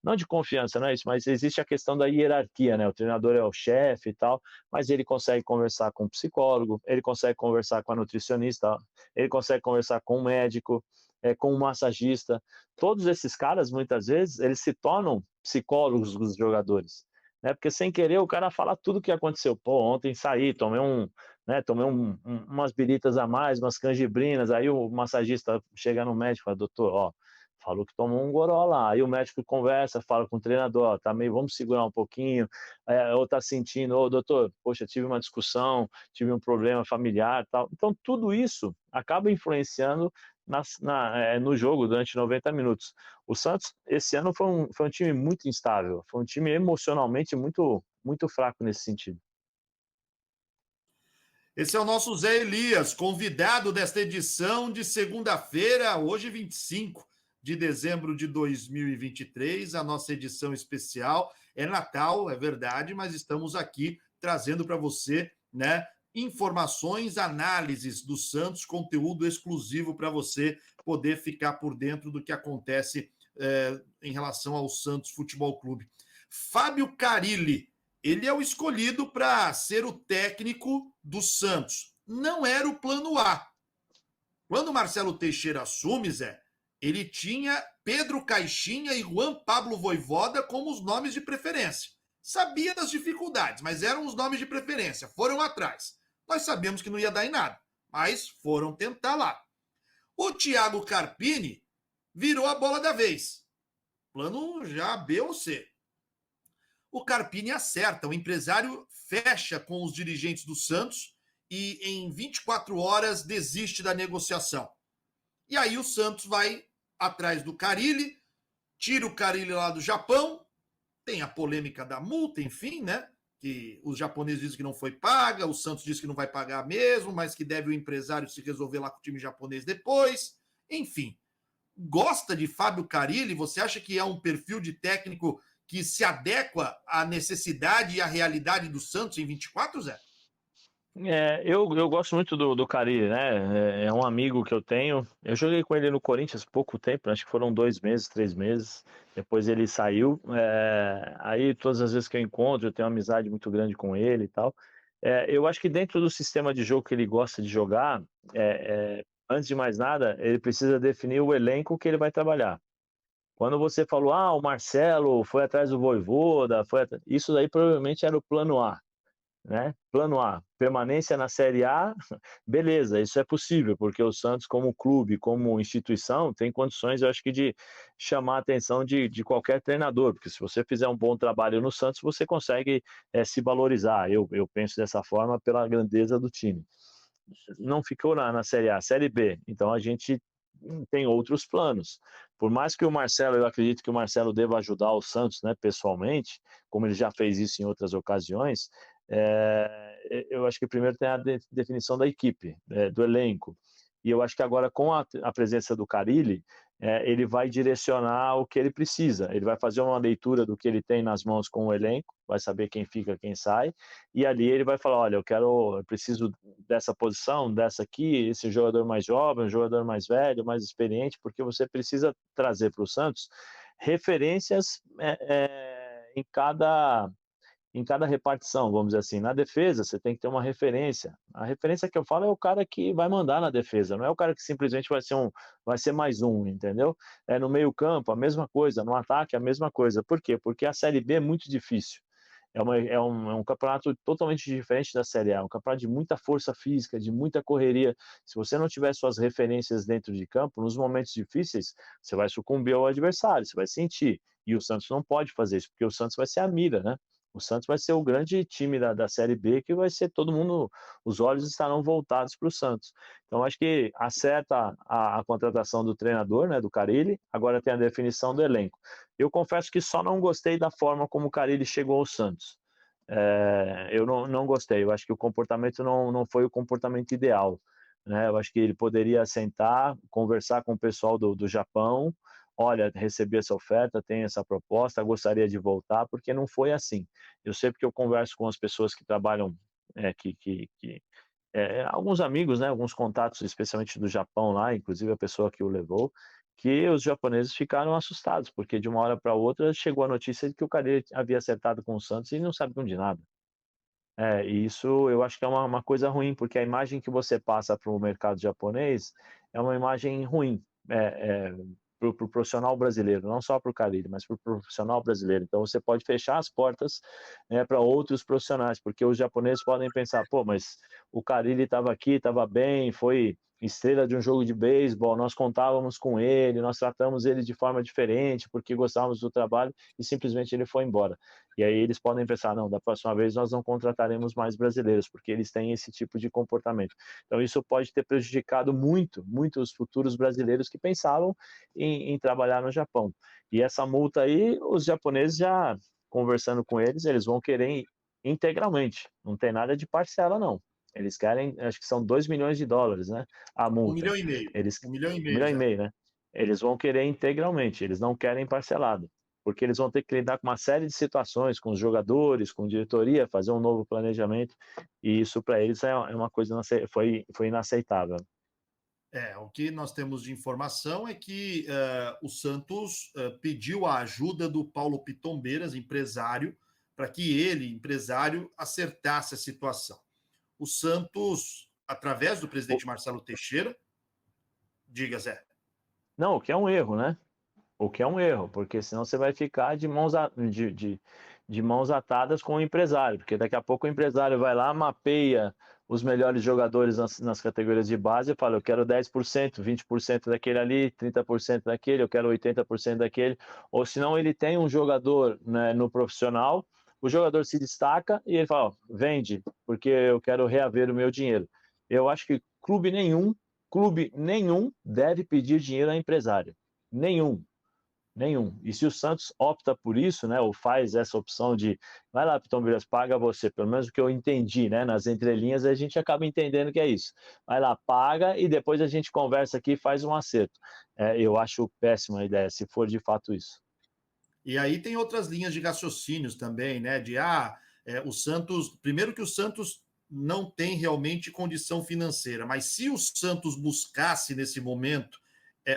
não de confiança, não é isso, mas existe a questão da hierarquia, né? O treinador é o chefe e tal, mas ele consegue conversar com o psicólogo, ele consegue conversar com a nutricionista, ele consegue conversar com o médico, com o massagista. Todos esses caras, muitas vezes, eles se tornam psicólogos dos jogadores, né? Porque sem querer o cara fala tudo o que aconteceu. Pô, ontem saí, tomei né? Tomei umas biritas a mais, umas canjibrinas, aí o massagista chega no médico e fala, doutor, ó, falou que tomou um goró lá. Aí o médico conversa, fala com o treinador, ó, tá meio, vamos segurar um pouquinho, ou tá sentindo, ô doutor, poxa, tive uma discussão, tive um problema familiar, tal. Então tudo isso acaba influenciando no jogo durante 90 minutos. O Santos, esse ano, foi um time muito instável, foi um time emocionalmente muito fraco nesse sentido. Esse é o nosso Zé Elias, convidado desta edição de segunda-feira, hoje 25 de dezembro de 2023, a nossa edição especial. É Natal, é verdade, mas estamos aqui trazendo para você, né, informações, análises do Santos, conteúdo exclusivo para você poder ficar por dentro do que acontece em relação ao Santos Futebol Clube. Fábio Carille, ele é o escolhido para ser o técnico do Santos. Não era o plano A. Quando o Marcelo Teixeira assume, Zé, ele tinha Pedro Caixinha e Juan Pablo Vojvoda como os nomes de preferência. Sabia das dificuldades, mas eram os nomes de preferência. Foram atrás. Nós sabíamos que não ia dar em nada, mas foram tentar lá. O Thiago Carpini virou a bola da vez. Plano já B ou C. O Carpini acerta, o empresário fecha com os dirigentes do Santos e em 24 horas desiste da negociação. E aí o Santos vai atrás do Carille, tira o Carille lá do Japão, tem a polêmica da multa, enfim, né? Que os japoneses dizem que não foi paga, o Santos diz que não vai pagar mesmo, mas que deve o empresário se resolver lá com o time japonês depois. Enfim, gosta de Fábio Carille? Você acha que é um perfil de técnico que se adequa à necessidade e à realidade do Santos em 24, Zé? Eu gosto muito do Carille, né? É um amigo que eu tenho. Eu joguei com ele no Corinthians pouco tempo, acho que foram 2 meses, 3 meses. Depois ele saiu. Aí todas as vezes que eu encontro, eu tenho uma amizade muito grande com ele e tal. Eu acho que dentro do sistema de jogo que ele gosta de jogar, antes de mais nada, ele precisa definir o elenco que ele vai trabalhar. Quando você falou, o Marcelo foi atrás do Vojvoda, isso daí provavelmente era o plano A, né? Plano A, permanência na Série A, beleza, isso é possível, porque o Santos, como clube, como instituição, tem condições, eu acho que, de chamar a atenção de qualquer treinador, porque se você fizer um bom trabalho no Santos, você consegue se valorizar. Eu penso dessa forma pela grandeza do time. Não ficou na Série A, Série B, então a gente tem outros planos. Por mais que o Marcelo, eu acredito que o Marcelo deva ajudar o Santos, né, pessoalmente, como ele já fez isso em outras ocasiões, eu acho que primeiro tem a definição da equipe, do elenco. E eu acho que agora, com a presença do Carille, ele vai direcionar o que ele precisa. Ele vai fazer uma leitura do que ele tem nas mãos com o elenco, vai saber quem fica, quem sai, e ali ele vai falar, olha, eu preciso dessa posição, dessa aqui, esse jogador mais jovem, um jogador mais velho, mais experiente, porque você precisa trazer para o Santos referências em cada repartição, vamos dizer assim. Na defesa, você tem que ter uma referência. A referência que eu falo é o cara que vai mandar na defesa, não é o cara que simplesmente vai ser mais um, entendeu? No meio-campo, a mesma coisa, no ataque, a mesma coisa. Por quê? Porque a Série B é muito difícil. É um campeonato totalmente diferente da Série A, é um campeonato de muita força física, de muita correria. Se você não tiver suas referências dentro de campo, nos momentos difíceis, você vai sucumbir ao adversário, você vai sentir. E o Santos não pode fazer isso, porque o Santos vai ser a mira, né? O Santos vai ser o grande time da Série B, que vai ser todo mundo, os olhos estarão voltados para o Santos. Então, acho que acerta a contratação do treinador, né, do Carille, agora tem a definição do elenco. Eu confesso que só não gostei da forma como o Carille chegou ao Santos. Eu não gostei, eu acho que o comportamento não foi o comportamento ideal, né? Eu acho que ele poderia sentar, conversar com o pessoal do Japão, olha, recebi essa oferta, tenho essa proposta, gostaria de voltar, porque não foi assim. Eu sei porque eu converso com as pessoas que trabalham, alguns amigos, né, alguns contatos, especialmente do Japão lá, inclusive a pessoa que o levou, que os japoneses ficaram assustados, porque de uma hora para outra chegou a notícia de que o Carille havia acertado com o Santos e não sabiam de nada. E isso eu acho que é uma coisa ruim, porque a imagem que você passa para o mercado japonês é uma imagem ruim. pro profissional brasileiro, não só para o Carille, mas para o profissional brasileiro. Então você pode fechar as portas, né, para outros profissionais, porque os japoneses podem pensar, pô, mas o Carille estava aqui, estava bem, foi estrela de um jogo de beisebol, nós contávamos com ele, nós tratamos ele de forma diferente, porque gostávamos do trabalho, e simplesmente ele foi embora. E aí eles podem pensar, não, da próxima vez nós não contrataremos mais brasileiros, porque eles têm esse tipo de comportamento. Então isso pode ter prejudicado muito os futuros brasileiros que pensavam em trabalhar no Japão. E essa multa aí, os japoneses já, conversando com eles, eles vão querer integralmente, não tem nada de parcela não. Eles querem, acho que são $2 milhões, né, a multa. 1,5 milhão. Eles, 1,5 milhão. 1,5 milhão, né? Eles vão querer integralmente, eles não querem parcelado, porque eles vão ter que lidar com uma série de situações, com os jogadores, com diretoria, fazer um novo planejamento, e isso para eles é uma coisa, foi inaceitável. O que nós temos de informação é que o Santos pediu a ajuda do Paulo Pitombeiras, empresário, para que ele, empresário, acertasse a situação. O Santos, através do presidente Marcelo Teixeira, diga, Zé. Não, o que é um erro, né? O que é um erro, porque senão você vai ficar de mãos atadas com o empresário, porque daqui a pouco o empresário vai lá, mapeia os melhores jogadores nas categorias de base e fala, eu quero 10%, 20% daquele ali, 30% daquele, eu quero 80% daquele, ou senão ele tem um jogador, né, no profissional, o jogador se destaca e ele fala, ó, vende, porque eu quero reaver o meu dinheiro. Eu acho que clube nenhum deve pedir dinheiro a empresário. Nenhum. E se o Santos opta por isso, né, ou faz essa opção de, vai lá, Pitombeiras, paga você, pelo menos o que eu entendi, né, nas entrelinhas, a gente acaba entendendo que é isso. Vai lá, paga e depois a gente conversa aqui e faz um acerto. Eu acho péssima a ideia, se for de fato isso. E aí tem outras linhas de raciocínios também, né? O Santos. Primeiro que o Santos não tem realmente condição financeira, mas se o Santos buscasse nesse momento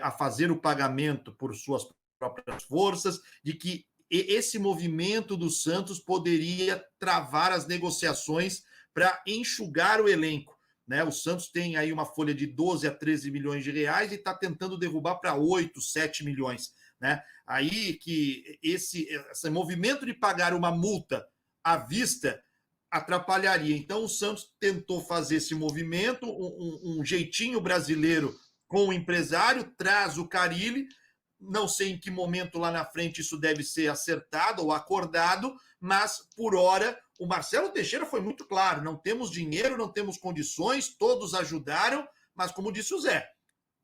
a fazer o pagamento por suas próprias forças, de que esse movimento do Santos poderia travar as negociações para enxugar o elenco. Né? O Santos tem aí uma folha de 12 a 13 milhões de reais e está tentando derrubar para 8, 7 milhões. Né? Aí que esse movimento de pagar uma multa à vista atrapalharia. Então o Santos tentou fazer esse movimento, um jeitinho brasileiro com o empresário, traz o Carille, não sei em que momento lá na frente isso deve ser acertado ou acordado, mas por hora o Marcelo Teixeira foi muito claro, não temos dinheiro, não temos condições, todos ajudaram, mas como disse o Zé,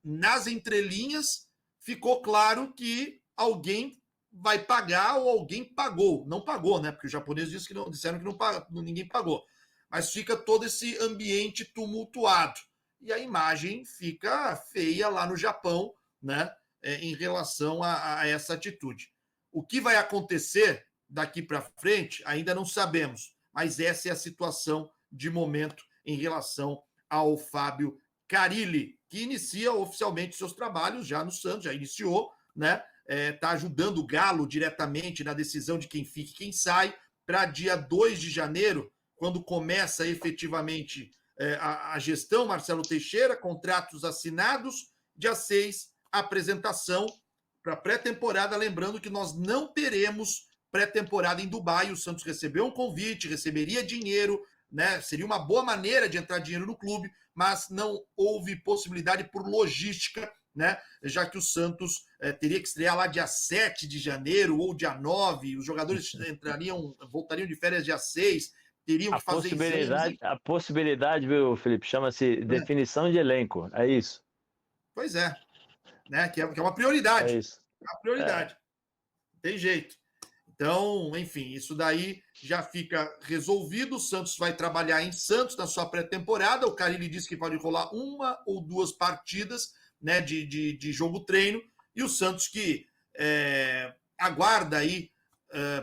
nas entrelinhas ficou claro que alguém vai pagar ou alguém pagou. Não pagou, né? Porque os japoneses disseram que ninguém pagou. Mas fica todo esse ambiente tumultuado. E a imagem fica feia lá no Japão, né? Em relação a essa atitude. O que vai acontecer daqui para frente, ainda não sabemos. Mas essa é a situação de momento em relação ao Fábio Carille, que inicia oficialmente seus trabalhos já no Santos, já iniciou, né? Está ajudando o Galo diretamente na decisão de quem fica e quem sai, para dia 2 de janeiro, quando começa efetivamente a gestão, Marcelo Teixeira, contratos assinados, dia 6, apresentação para pré-temporada, lembrando que nós não teremos pré-temporada em Dubai, o Santos recebeu um convite, receberia dinheiro, né? Seria uma boa maneira de entrar dinheiro no clube, mas não houve possibilidade por logística, né? Já que o Santos teria que estrear lá dia 7 de janeiro ou dia 9, os jogadores voltariam de férias dia 6, teriam que fazer exames. A possibilidade, viu, Felipe, chama-se definição de elenco, é isso. Pois é, né? Que é uma prioridade. É isso. É uma prioridade. Tem jeito. Então, enfim, isso daí já fica resolvido. O Santos vai trabalhar em Santos na sua pré-temporada. O Carille disse que pode rolar 1 ou 2 partidas, né, de jogo-treino. E o Santos que aguarda aí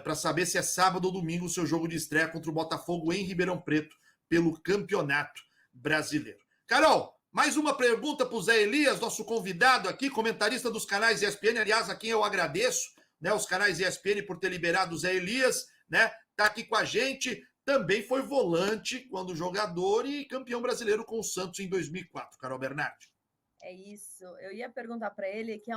para saber se é sábado ou domingo o seu jogo de estreia contra o Botafogo em Ribeirão Preto pelo Campeonato Brasileiro. Carol, mais uma pergunta para o Zé Elias, nosso convidado aqui, comentarista dos canais ESPN, aliás, a quem eu agradeço, né, os canais ESPN por ter liberado o Zé Elias, né, tá aqui com a gente, também foi volante quando jogador e campeão brasileiro com o Santos em 2004, Carol Bernardi. É isso. Eu ia perguntar para ele que é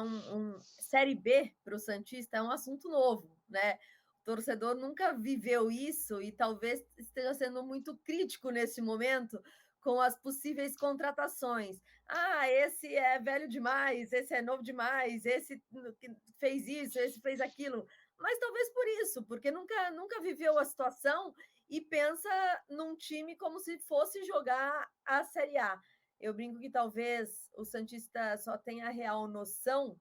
Série B para o Santista é um assunto novo, né? O torcedor nunca viveu isso e talvez esteja sendo muito crítico nesse momento com as possíveis contratações. Ah, esse é velho demais, esse é novo demais, esse fez isso, esse fez aquilo. Mas talvez por isso, porque nunca viveu a situação e pensa num time como se fosse jogar a Série A. Eu brinco que talvez o Santista só tenha a real noção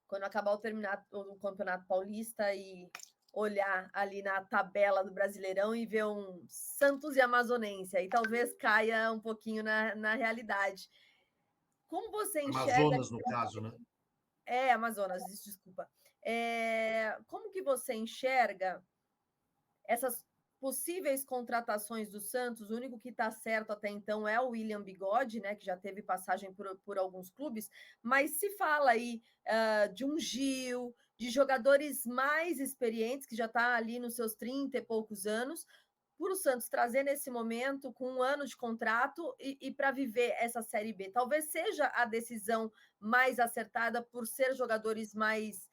quando acabar o Campeonato Paulista e olhar ali na tabela do Brasileirão e ver um Santos e Amazonense. Aí talvez caia um pouquinho na realidade. Como você enxerga... Amazonas, no caso, né? Amazonas, desculpa. Como que você enxerga essas possíveis contratações do Santos? O único que está certo até então é o William Bigode, né, que já teve passagem por alguns clubes, mas se fala aí de um Gil, de jogadores mais experientes, que já está ali nos seus 30 e poucos anos, por o Santos trazer nesse momento com 1 ano de contrato e para viver essa Série B. Talvez seja a decisão mais acertada por ser jogadores mais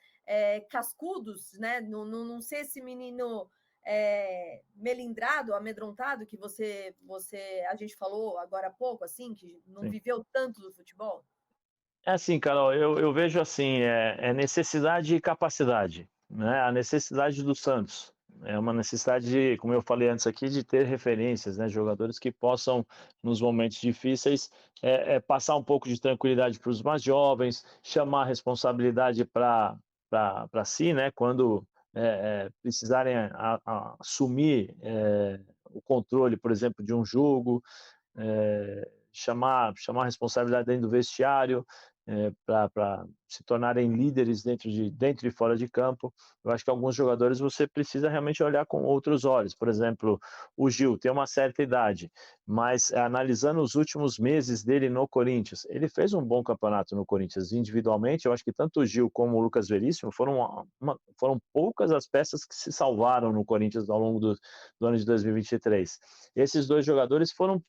cascudos, né? Não ser esse menino melindrado, amedrontado, que a gente falou agora há pouco, assim, que não Sim. viveu tanto do futebol? É assim, Carol, eu vejo assim, necessidade e capacidade, né? A necessidade do Santos é uma necessidade, como eu falei antes aqui, de ter referências, né? Jogadores que possam, nos momentos difíceis, passar um pouco de tranquilidade para os mais jovens, chamar a responsabilidade para si, né? Quando precisarem assumir o controle, por exemplo, de um jogo, chamar a responsabilidade dentro do vestiário, para se tornarem líderes dentro e fora de campo. Eu acho que alguns jogadores você precisa realmente olhar com outros olhos. Por exemplo, o Gil tem uma certa idade, mas analisando os últimos meses dele no Corinthians, ele fez um bom campeonato no Corinthians. Individualmente, eu acho que tanto o Gil como o Lucas Veríssimo foram poucas as peças que se salvaram no Corinthians ao longo do ano de 2023. Esses dois jogadores foram,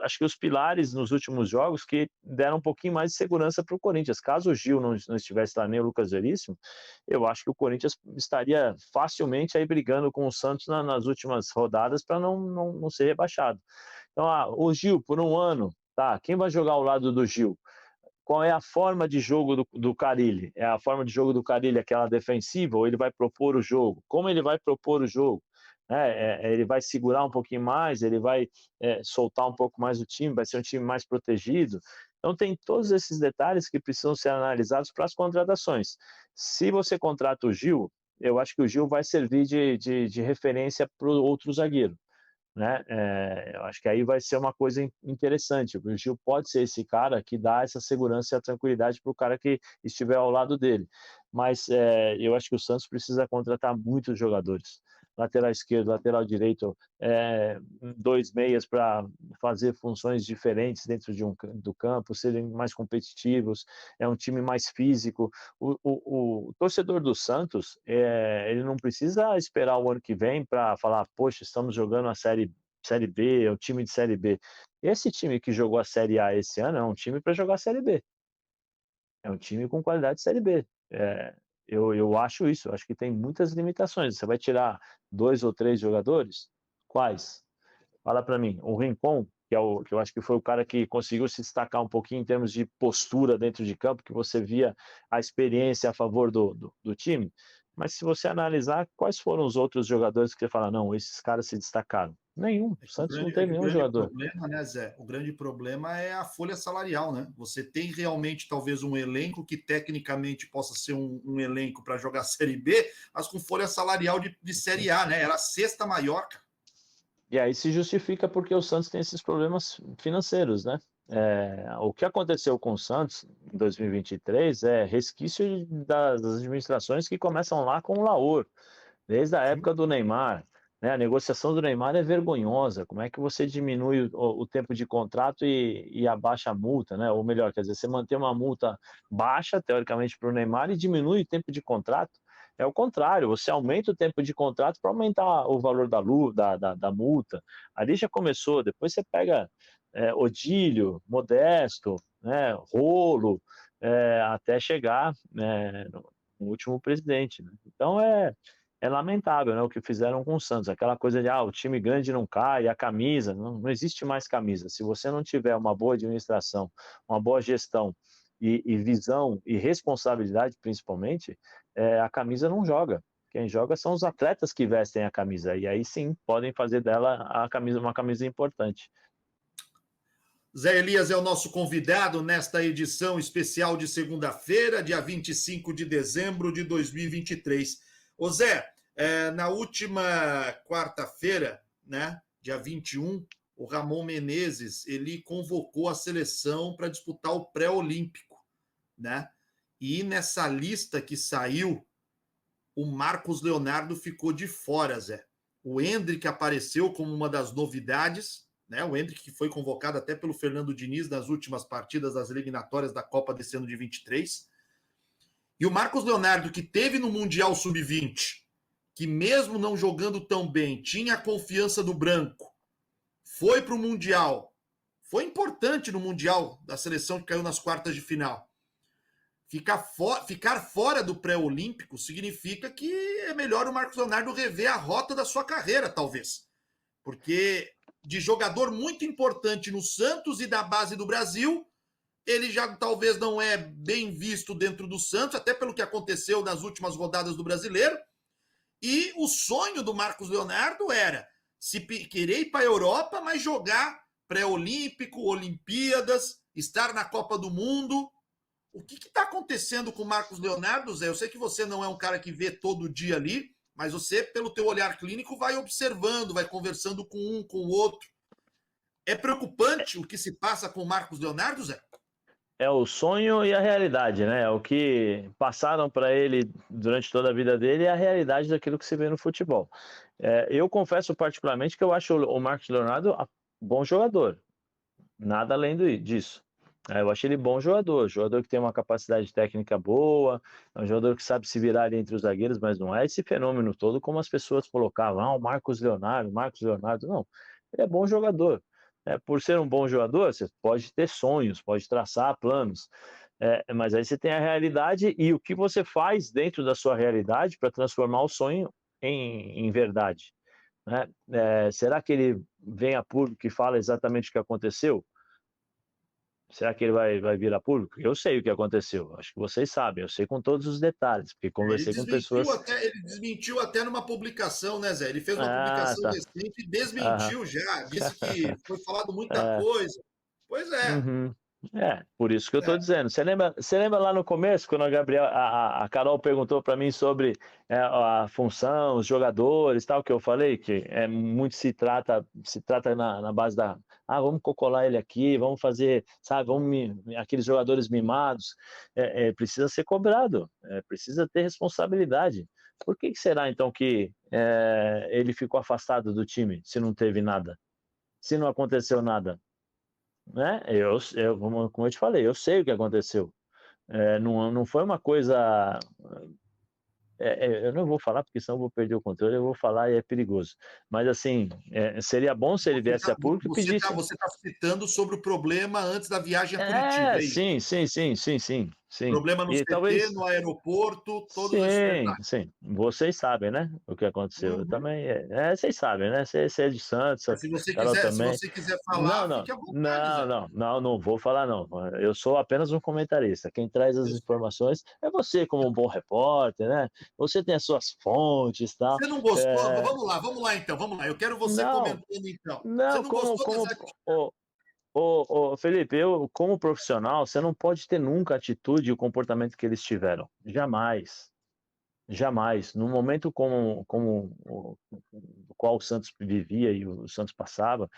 acho que, os pilares nos últimos jogos que deram um pouquinho mais de segurança para o Corinthians. Caso o Gil não estivesse lá, nem o Lucas Veríssimo, eu acho que o Corinthians estaria facilmente aí brigando com o Santos nas últimas rodadas para não ser rebaixado. Então, o Gil, por 1 ano, tá, quem vai jogar ao lado do Gil? Qual é a forma de jogo do Carille? É a forma de jogo do Carille aquela defensiva ou ele vai propor o jogo? Como ele vai propor o jogo? Ele vai segurar um pouquinho mais, ele vai soltar um pouco mais o time, vai ser um time mais protegido. Então tem todos esses detalhes que precisam ser analisados para as contratações. Se você contrata o Gil, eu acho que o Gil vai servir de referência para o outro zagueiro, né? Eu acho que aí vai ser uma coisa interessante. O Gil pode ser esse cara que dá essa segurança e a tranquilidade para o cara que estiver ao lado dele. Mas eu acho que o Santos precisa contratar muitos jogadores. Lateral esquerdo, lateral direito, 2 meias para fazer funções diferentes dentro do campo, serem mais competitivos, é um time mais físico. O torcedor do Santos, ele não precisa esperar o ano que vem para falar, poxa, estamos jogando a Série B, é o time de Série B. Esse time que jogou a Série A esse ano é um time para jogar a Série B. É um time com qualidade de Série B. Eu acho isso, eu acho que tem muitas limitações. Você vai tirar 2 ou 3 jogadores? Quais? Fala para mim. O Rincon, que eu acho que foi o cara que conseguiu se destacar um pouquinho em termos de postura dentro de campo, que você via a experiência a favor do time. Mas se você analisar, quais foram os outros jogadores que você fala, não, esses caras se destacaram? Nenhum. O Santos não teve nenhum jogador. Problema, né, Zé? O grande problema é a folha salarial, né? Você tem realmente talvez um elenco que tecnicamente possa ser um elenco para jogar Série B, mas com folha salarial de Série A, né? Era a 6ª maior, cara. E aí se justifica porque o Santos tem esses problemas financeiros, né? O que aconteceu com o Santos em 2023 é resquício das administrações que começam lá com o Laor, desde a época do Neymar, né? A negociação do Neymar é vergonhosa. Como é que você diminui o tempo de contrato e abaixa a multa, né? Ou melhor, quer dizer, você mantém uma multa baixa, teoricamente, para o Neymar e diminui o tempo de contrato. É o contrário, você aumenta o tempo de contrato para aumentar o valor da multa. Ali já começou, depois você pega Odílio, Modesto, né, rolo, até chegar, no último presidente, né? Então é lamentável, né, o que fizeram com o Santos, aquela coisa de o time grande não cai, a camisa, não existe mais camisa. Se você não tiver uma boa administração, uma boa gestão e visão e responsabilidade, principalmente, a camisa não joga. Quem joga são os atletas que vestem a camisa, e aí sim podem fazer dela a camisa uma camisa importante. Zé Elias é o nosso convidado nesta edição especial de segunda-feira, dia 25 de dezembro de 2023. Ô Zé, na última quarta-feira, né, dia 21, o Ramon Menezes, ele convocou a seleção para disputar o pré-olímpico, né? E nessa lista que saiu, o Marcos Leonardo ficou de fora, Zé. O Endrick apareceu como uma das novidades, né? O Endrick que foi convocado até pelo Fernando Diniz nas últimas partidas das eliminatórias da Copa desse ano de 23. E o Marcos Leonardo, que teve no Mundial Sub-20, que mesmo não jogando tão bem, tinha a confiança do branco, foi para o Mundial, foi importante no Mundial da seleção que caiu nas quartas de final. Ficar fora do pré-olímpico significa que é melhor o Marcos Leonardo rever a rota da sua carreira, talvez. Porque de jogador muito importante no Santos e da base do Brasil, ele já talvez não é bem visto dentro do Santos, até pelo que aconteceu nas últimas rodadas do Brasileiro. E o sonho do Marcos Leonardo era querer ir para a Europa, mas jogar pré-olímpico, Olimpíadas, estar na Copa do Mundo. O que está acontecendo com o Marcos Leonardo, Zé? Eu sei que você não é um cara que vê todo dia ali, mas você, pelo teu olhar clínico, vai observando, vai conversando com um, com o outro. É preocupante o que se passa com o Marcos Leonardo, Zé? É o sonho e a realidade, né? É o que passaram para ele durante toda a vida dele e a realidade daquilo que se vê no futebol. Eu confesso particularmente que eu acho o Marcos Leonardo bom jogador, nada além disso. Eu acho ele bom jogador que tem uma capacidade técnica boa, é um jogador que sabe se virar ali entre os zagueiros, mas não é esse fenômeno todo como as pessoas colocavam, o Marcos Leonardo, não. Ele é bom jogador. Por ser um bom jogador, você pode ter sonhos, pode traçar planos, mas aí você tem a realidade e o que você faz dentro da sua realidade para transformar o sonho em verdade, né? Será que ele vem a público e fala exatamente o que aconteceu? Será que ele vai vir a público? Eu sei o que aconteceu, acho que vocês sabem, eu sei com todos os detalhes, porque conversei com pessoas... Ele desmentiu até numa publicação, né, Zé? Ele fez uma publicação recente e desmentiu já, disse que foi falado muita coisa. Pois é. Uhum. Por isso que eu estou dizendo. Você lembra lá no começo, quando a Carol perguntou para mim sobre a função, os jogadores, tal, que eu falei, que muito se trata na base da... vamos colar ele aqui, vamos fazer, sabe, aqueles jogadores mimados. Precisa ser cobrado, precisa ter responsabilidade. Por que será, então, que ele ficou afastado do time, se não teve nada? Se não aconteceu nada? Né? Como eu te falei, eu sei o que aconteceu. Não foi uma coisa... eu não vou falar porque senão eu vou perder o controle, eu vou falar e é perigoso. Mas assim, seria bom se ele viesse a público e pedisse... Você está citando sobre o problema antes da viagem a Curitiba, sim. Problema no CT, talvez... no aeroporto, todos esses detalhes. Sim, vocês sabem, né, o que aconteceu. Eu também, vocês sabem, né, você é de Santos, se você quiser falar, fique à vontade. Não vou falar não, eu sou apenas um comentarista, quem traz as informações é você como um bom repórter, né, você tem as suas fontes e tal. Você não gostou? Vamos lá então, eu quero você comentando então. Não, Felipe, eu, como profissional, você não pode ter nunca a atitude e o comportamento que eles tiveram. Jamais. Num momento como o qual o Santos vivia e o Santos passava,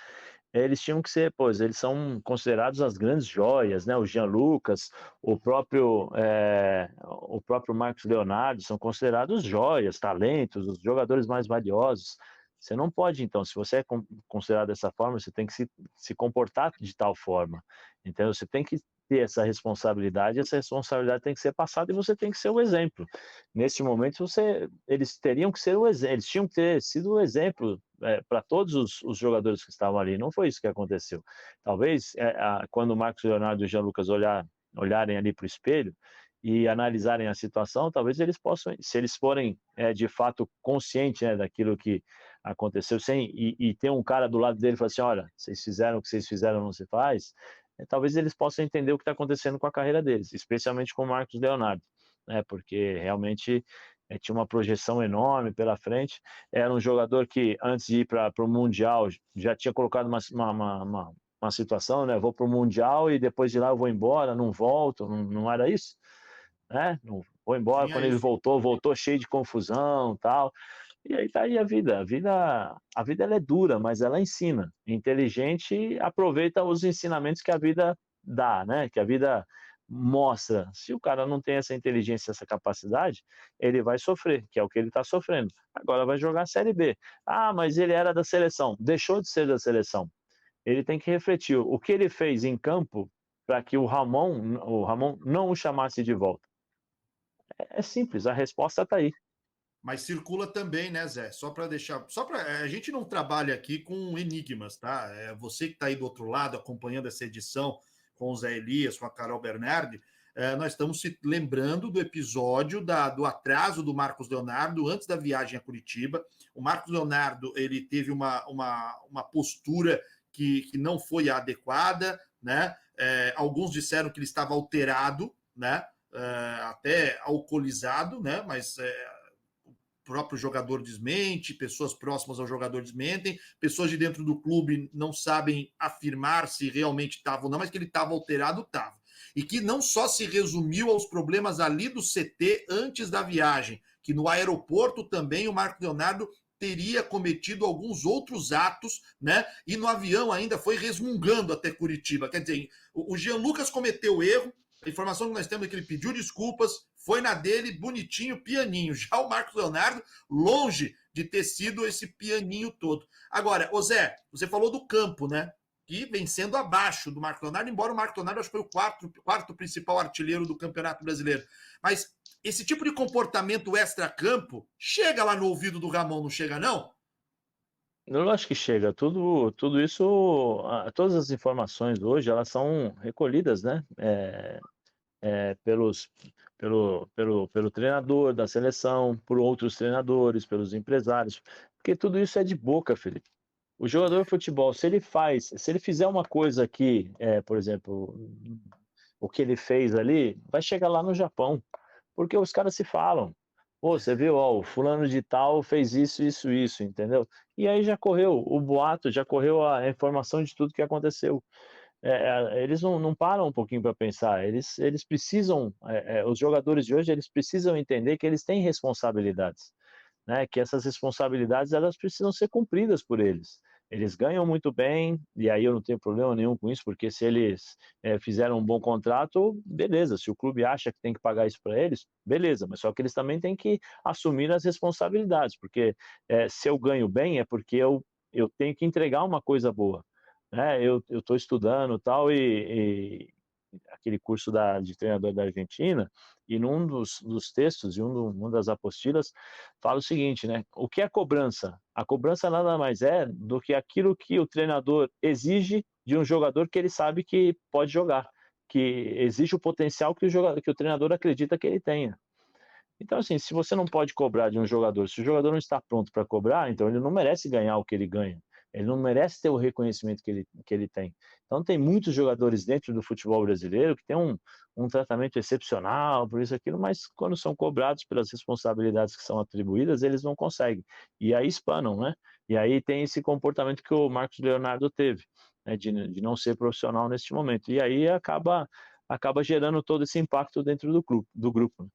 eles tinham que ser, eles são considerados as grandes joias, né? O Jean Lucas, o próprio Marcos Leonardo são considerados joias, talentos, os jogadores mais valiosos. Você não pode, então, se você é considerado dessa forma, você tem que se comportar de tal forma. Então, você tem que ter essa responsabilidade tem que ser passada e você tem que ser o exemplo. Neste momento, eles teriam que ser o exemplo, eles tinham que ter sido o exemplo para todos os jogadores que estavam ali. Não foi isso que aconteceu. Talvez, quando o Marcos Leonardo e o Jean Lucas olharem ali para o espelho e analisarem a situação, talvez eles possam, se eles forem de fato conscientes, né, daquilo que aconteceu, e ter um cara do lado dele e falar assim, olha, vocês fizeram o que vocês fizeram, não se faz, talvez eles possam entender o que está acontecendo com a carreira deles, especialmente com o Marcos Leonardo, né, porque realmente tinha uma projeção enorme pela frente, era um jogador que antes de ir para o Mundial já tinha colocado uma situação, né, vou para o Mundial e depois de lá eu vou embora, não volto, não era isso? Né? Não vou embora. Quando ele voltou cheio de confusão, tal. E aí tá aí a vida. A vida ela é dura, mas ela ensina. Inteligente aproveita os ensinamentos que a vida dá, né? Que a vida mostra. Se o cara não tem essa inteligência, essa capacidade, ele vai sofrer, que é o que ele está sofrendo. Agora vai jogar a Série B. Ah, mas ele era da seleção. Deixou de ser da seleção. Ele tem que refletir o que ele fez em campo para que o Ramon não o chamasse de volta. É simples, a resposta está aí. Mas circula também, né, Zé? A gente não trabalha aqui com enigmas, tá? Você que está aí do outro lado acompanhando essa edição com o Zé Elias, com a Carol Bernardi, nós estamos se lembrando do episódio do atraso do Marcos Leonardo antes da viagem a Curitiba. O Marcos Leonardo ele teve uma postura que não foi adequada, né? Alguns disseram que ele estava alterado, né? Até alcoolizado, né? Mas o próprio jogador desmente, pessoas próximas ao jogador desmentem, pessoas de dentro do clube não sabem afirmar se realmente estava ou não, mas que ele estava alterado, estava. E que não só se resumiu aos problemas ali do CT antes da viagem, que no aeroporto também o Marcos Leonardo teria cometido alguns outros atos, né? E no avião ainda foi resmungando até Curitiba. Quer dizer, o Jean Lucas cometeu erro. A informação que nós temos é que ele pediu desculpas, foi na dele, bonitinho, pianinho. Já o Marcos Leonardo, longe de ter sido esse pianinho todo. Agora, ô Zé, você falou do campo, né? Que vem sendo abaixo do Marcos Leonardo, embora o Marcos Leonardo acho que foi o quarto principal artilheiro do Campeonato Brasileiro. Mas esse tipo de comportamento extra-campo chega lá no ouvido do Ramon, não chega, não? Eu acho que chega. Tudo isso, todas as informações hoje, elas são recolhidas, né? Pelo treinador da seleção, por outros treinadores, pelos empresários, porque tudo isso é de boca, Felipe. O jogador de futebol, se ele fizer uma coisa aqui, por exemplo, o que ele fez ali, vai chegar lá no Japão, porque os caras se falam. Pô, você viu, ó, o fulano de tal fez isso, entendeu? E aí já correu o boato, já correu a informação de tudo que aconteceu. Eles não param um pouquinho para pensar, eles precisam, os jogadores de hoje, eles precisam entender que eles têm responsabilidades, né? Que essas responsabilidades, elas precisam ser cumpridas por eles. Eles ganham muito bem, e aí eu não tenho problema nenhum com isso, porque se eles fizeram um bom contrato, beleza. Se o clube acha que tem que pagar isso para eles, beleza. Mas só que eles também têm que assumir as responsabilidades, porque se eu ganho bem é porque eu tenho que entregar uma coisa boa, né? Eu estou estudando tal, e aquele curso de treinador da Argentina, e num dos textos, e uma das apostilas, fala o seguinte, né? O que é cobrança? A cobrança nada mais é do que aquilo que o treinador exige de um jogador que ele sabe que pode jogar, que exige o potencial que o treinador acredita que ele tenha. Então, assim, se você não pode cobrar de um jogador, se o jogador não está pronto para cobrar, então ele não merece ganhar o que ele ganha. Ele não merece ter o reconhecimento que ele tem. Então, tem muitos jogadores dentro do futebol brasileiro que têm um tratamento excepcional, por isso aquilo, mas quando são cobrados pelas responsabilidades que são atribuídas, eles não conseguem. E aí espanam, né? E aí tem esse comportamento que o Marcos Leonardo teve, né? De não ser profissional neste momento. E aí acaba gerando todo esse impacto dentro do grupo. Né?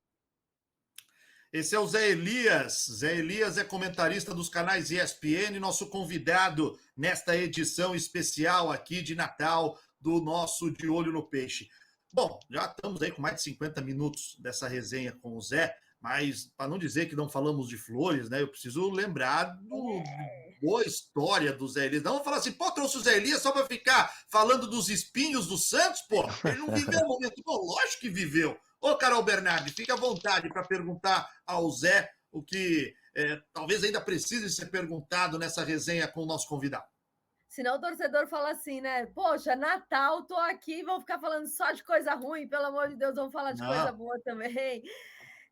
Esse é o Zé Elias. Zé Elias é comentarista dos canais ESPN, nosso convidado nesta edição especial aqui de Natal do nosso De Olho no Peixe. Bom, já estamos aí com mais de 50 minutos dessa resenha com o Zé, mas para não dizer que não falamos de flores, né? Eu preciso lembrar boa história do Zé Elias. Não vamos falar assim, pô, trouxe o Zé Elias só para ficar falando dos espinhos do Santos, pô. Ele não viveu o momento. Pô, lógico que viveu. Ô, Carol Bernardi, fica à vontade para perguntar ao Zé o que talvez ainda precise ser perguntado nessa resenha com o nosso convidado. Senão o torcedor fala assim, né? Poxa, Natal, tô aqui, vão ficar falando só de coisa ruim, pelo amor de Deus, vamos falar de coisa boa também.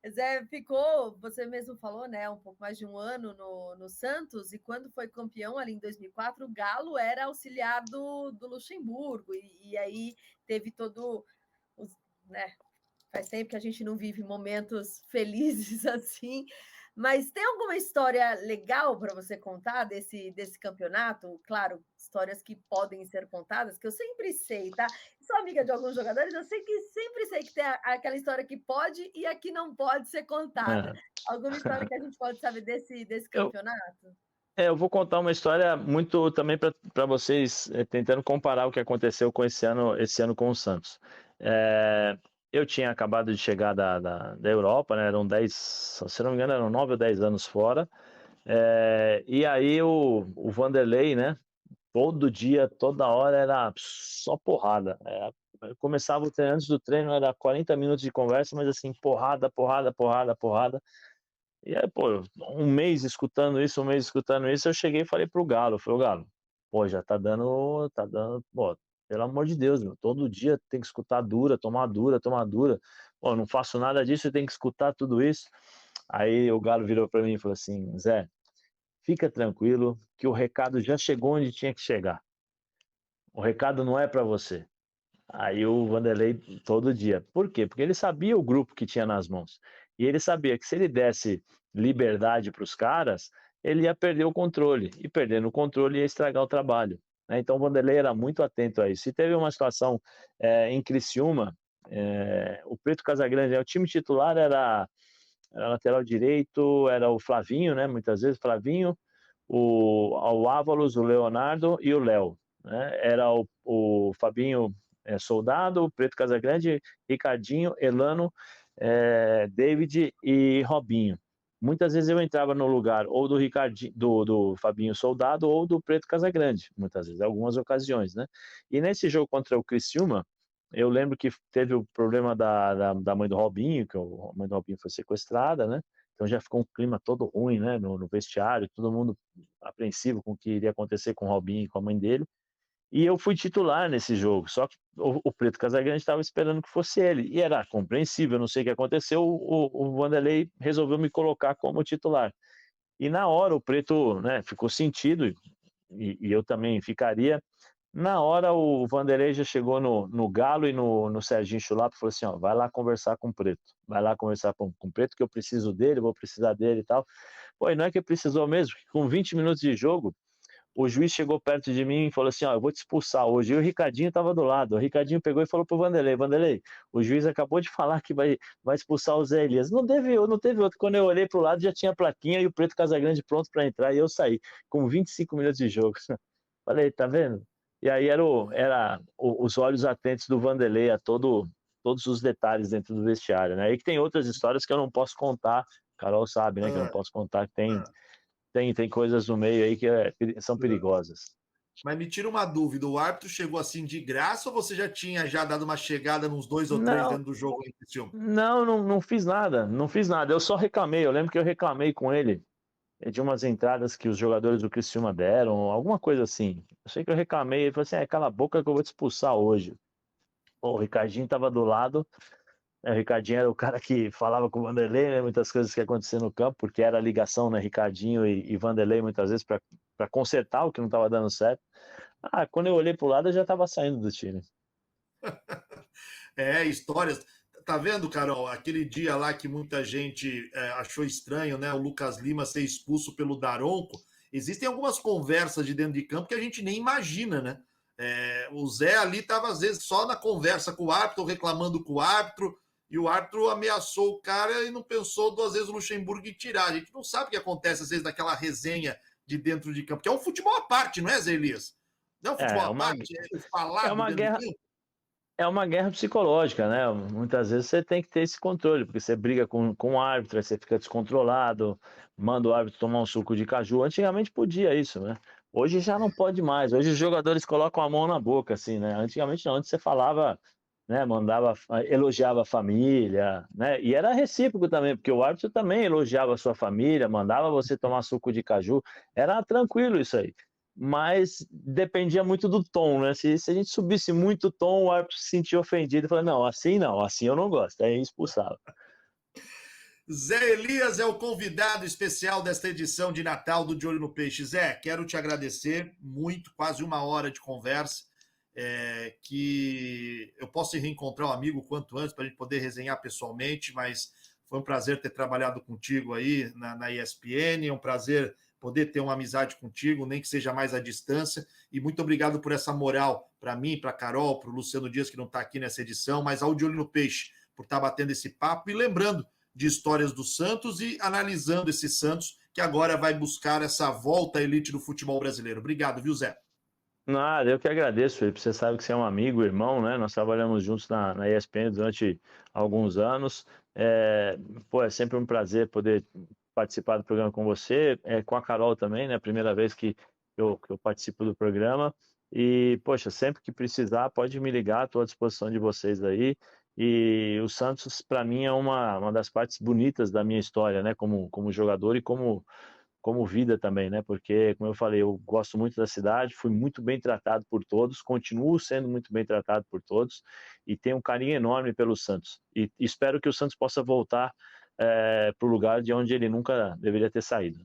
Zé ficou, você mesmo falou, né? Um pouco mais de um ano no Santos, e quando foi campeão ali em 2004, o Galo era auxiliar do Luxemburgo, e aí teve todo os, né? Faz tempo que a gente não vive momentos felizes assim. Mas tem alguma história legal para você contar desse campeonato? Claro, histórias que podem ser contadas, que eu sempre sei, tá? Sou amiga de alguns jogadores, eu sempre sei que tem aquela história que pode e a que não pode ser contada. Alguma história que a gente pode saber desse campeonato? Eu vou contar uma história muito também para vocês, tentando comparar o que aconteceu com esse ano com o Santos. Eu tinha acabado de chegar da Europa, né? Eram 10, se não me engano, eram 9 ou 10 anos fora. E aí o Vanderlei, né? Todo dia, toda hora era só porrada. Começava o treino, antes do treino era 40 minutos de conversa, mas assim, porrada, porrada, porrada, porrada. E aí, pô, um mês escutando isso, eu cheguei e falei pro Galo, Galo, pô, já tá dando, pô, pelo amor de Deus, meu, todo dia tem que escutar dura, tomar dura, pô, não faço nada disso, eu tenho que escutar tudo isso. Aí o Galo virou para mim e falou assim, Zé, fica tranquilo que o recado já chegou onde tinha que chegar. O recado não é para você. Aí o Vanderlei todo dia. Por quê? Porque ele sabia o grupo que tinha nas mãos. E ele sabia que se ele desse liberdade para os caras, ele ia perder o controle. E perdendo o controle ia estragar o trabalho. Então o Vanderlei era muito atento a isso. E teve uma situação em Criciúma, o Preto Casagrande, o time titular era lateral direito, era o Flavinho, né? Muitas vezes Flavinho, o Ávalos, o Leonardo e o Léo. Né? Era o Fabinho Soldado, o Preto Casagrande, Ricardinho, Elano, David e Robinho. Muitas vezes eu entrava no lugar ou do Ricardinho, do Fabinho Soldado ou do Preto Casagrande, muitas vezes, algumas ocasiões, né? E nesse jogo contra o Criciúma, eu lembro que teve o problema da mãe do Robinho, que a mãe do Robinho foi sequestrada, né? Então já ficou um clima todo ruim, né? No vestiário, todo mundo apreensivo com o que iria acontecer com o Robinho e com a mãe dele. E eu fui titular nesse jogo, só que o Preto Casagrande estava esperando que fosse ele. E era compreensível, não sei o que aconteceu, o Vanderlei resolveu me colocar como titular. E na hora o Preto, né, ficou sentido, e eu também ficaria. Na hora o Vanderlei já chegou no Galo e no Serginho Chulapa e falou assim, ó, vai lá conversar com o Preto, vai lá conversar com o Preto que eu preciso dele, vou precisar dele e tal. Pô, e não é que precisou mesmo, com 20 minutos de jogo, o juiz chegou perto de mim e falou assim, ó, eu vou te expulsar hoje. E o Ricardinho estava do lado. O Ricardinho pegou e falou pro Vanderlei, Vanderlei, o juiz acabou de falar que vai expulsar o Zé Elias. Não teve outro. Quando eu olhei pro lado, já tinha a plaquinha e o Preto Casagrande pronto para entrar. E eu saí com 25 minutos de jogo. Falei, tá vendo? E aí era os olhos atentos do Vanderlei a todos os detalhes dentro do vestiário, né? E que tem outras histórias que eu não posso contar. Carol sabe, né? Que eu não posso contar, que tem coisas no meio aí que são perigosas. Mas me tira uma dúvida, o árbitro chegou assim de graça ou você já tinha dado uma chegada nos 2 ou 3 dentro do jogo? Não fiz nada, eu só reclamei, eu lembro que eu reclamei com ele de umas entradas que os jogadores do Criciúma deram, alguma coisa assim. Eu sei que eu reclamei, ele falou assim, cala a boca que eu vou te expulsar hoje. Pô, o Ricardinho tava do lado, né? O Ricardinho era o cara que falava com o Vanderlei, né? Muitas coisas que aconteciam no campo, porque era a ligação, né? Ricardinho e Vanderlei, muitas vezes, para consertar o que não estava dando certo. Quando eu olhei pro lado, eu já estava saindo do time. Histórias. Tá vendo, Carol? Aquele dia lá que muita gente achou estranho, né? O Lucas Lima ser expulso pelo Daronco. Existem algumas conversas de dentro de campo que a gente nem imagina, né? O Zé ali estava, às vezes, só na conversa com o árbitro, reclamando com o árbitro, e o árbitro ameaçou o cara e não pensou 2 vezes o Luxemburgo em tirar. A gente não sabe o que acontece, às vezes, naquela resenha de dentro de campo, que é um futebol à parte, não é, Zé Elias? Não é um futebol à parte, é falado uma guerra. É uma guerra psicológica, né? Muitas vezes você tem que ter esse controle, porque você briga com o árbitro, aí você fica descontrolado, manda o árbitro tomar um suco de caju. Antigamente podia isso, né? Hoje já não pode mais. Hoje os jogadores colocam a mão na boca, assim, né? Antigamente não, antes você falava, né? Mandava, elogiava a família, né? E era recíproco também, porque o árbitro também elogiava a sua família, mandava você tomar suco de caju. Era tranquilo isso aí, mas dependia muito do tom, né? Se a gente subisse muito o tom, o árbitro se sentia ofendido e falava, não, assim eu não gosto, aí expulsava. Zé Elias é o convidado especial desta edição de Natal do De Olho no Peixe. Zé, quero te agradecer muito, quase 1 hora de conversa, que eu possa reencontrar um amigo quanto antes para a gente poder resenhar pessoalmente, mas foi um prazer ter trabalhado contigo aí na ESPN, é um prazer poder ter uma amizade contigo, nem que seja mais à distância, e muito obrigado por essa moral para mim, para a Carol, para o Luciano Dias, que não está aqui nessa edição, mas ao De Olho no Peixe, por estar batendo esse papo e lembrando de histórias do Santos e analisando esse Santos, que agora vai buscar essa volta à elite do futebol brasileiro. Obrigado, viu, Zé? Nada, eu que agradeço, Felipe. Você sabe que você é um amigo, irmão, né? Nós trabalhamos juntos na ESPN durante alguns anos. Pô, é sempre um prazer poder participar do programa com você, com a Carol também, né? Primeira vez que eu participo do programa. E, poxa, sempre que precisar, pode me ligar, estou à disposição de vocês aí. E o Santos, para mim, é uma das partes bonitas da minha história, né? Como jogador e como vida também, né? Porque, como eu falei, eu gosto muito da cidade, fui muito bem tratado por todos, continuo sendo muito bem tratado por todos e tenho um carinho enorme pelo Santos. E espero que o Santos possa voltar para o lugar de onde ele nunca deveria ter saído.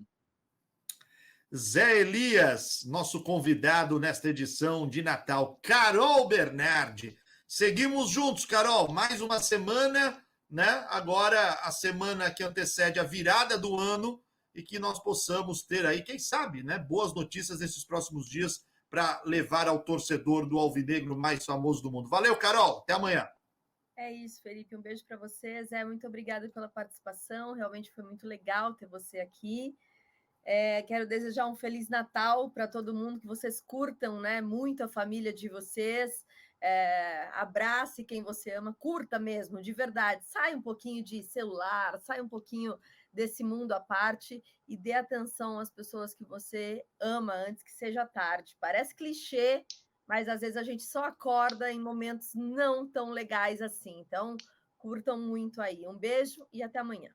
Zé Elias, nosso convidado nesta edição de Natal. Carol Bernardi. Seguimos juntos, Carol. Mais uma semana, né? Agora a semana que antecede a virada do ano e que nós possamos ter aí, quem sabe, né? Boas notícias nesses próximos dias para levar ao torcedor do alvinegro mais famoso do mundo. Valeu, Carol. Até amanhã. É isso, Felipe. Um beijo para você, Zé. Muito obrigada pela participação. Realmente foi muito legal ter você aqui. Quero desejar um Feliz Natal para todo mundo, que vocês curtam, né, muito a família de vocês, abrace quem você ama, curta mesmo, de verdade, sai um pouquinho de celular, sai um pouquinho desse mundo à parte e dê atenção às pessoas que você ama antes que seja tarde. Parece clichê, mas às vezes a gente só acorda em momentos não tão legais assim, então curtam muito aí. Um beijo e até amanhã.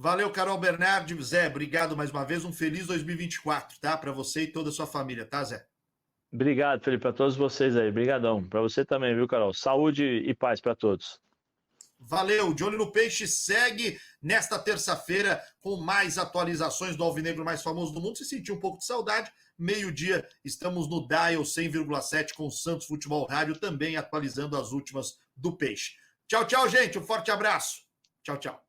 Valeu, Carol Bernardi. Zé, obrigado mais uma vez. Um feliz 2024, tá? Para você e toda a sua família, tá, Zé? Obrigado, Felipe, para todos vocês aí. Obrigadão. Para você também, viu, Carol? Saúde e paz para todos. Valeu, De Olho no Peixe segue nesta terça-feira com mais atualizações do alvinegro mais famoso do mundo. Se sentiu um pouco de saudade, meio-dia estamos no Dial 100,7 com o Santos Futebol Rádio, também atualizando as últimas do Peixe. Tchau, tchau, gente. Um forte abraço. Tchau, tchau.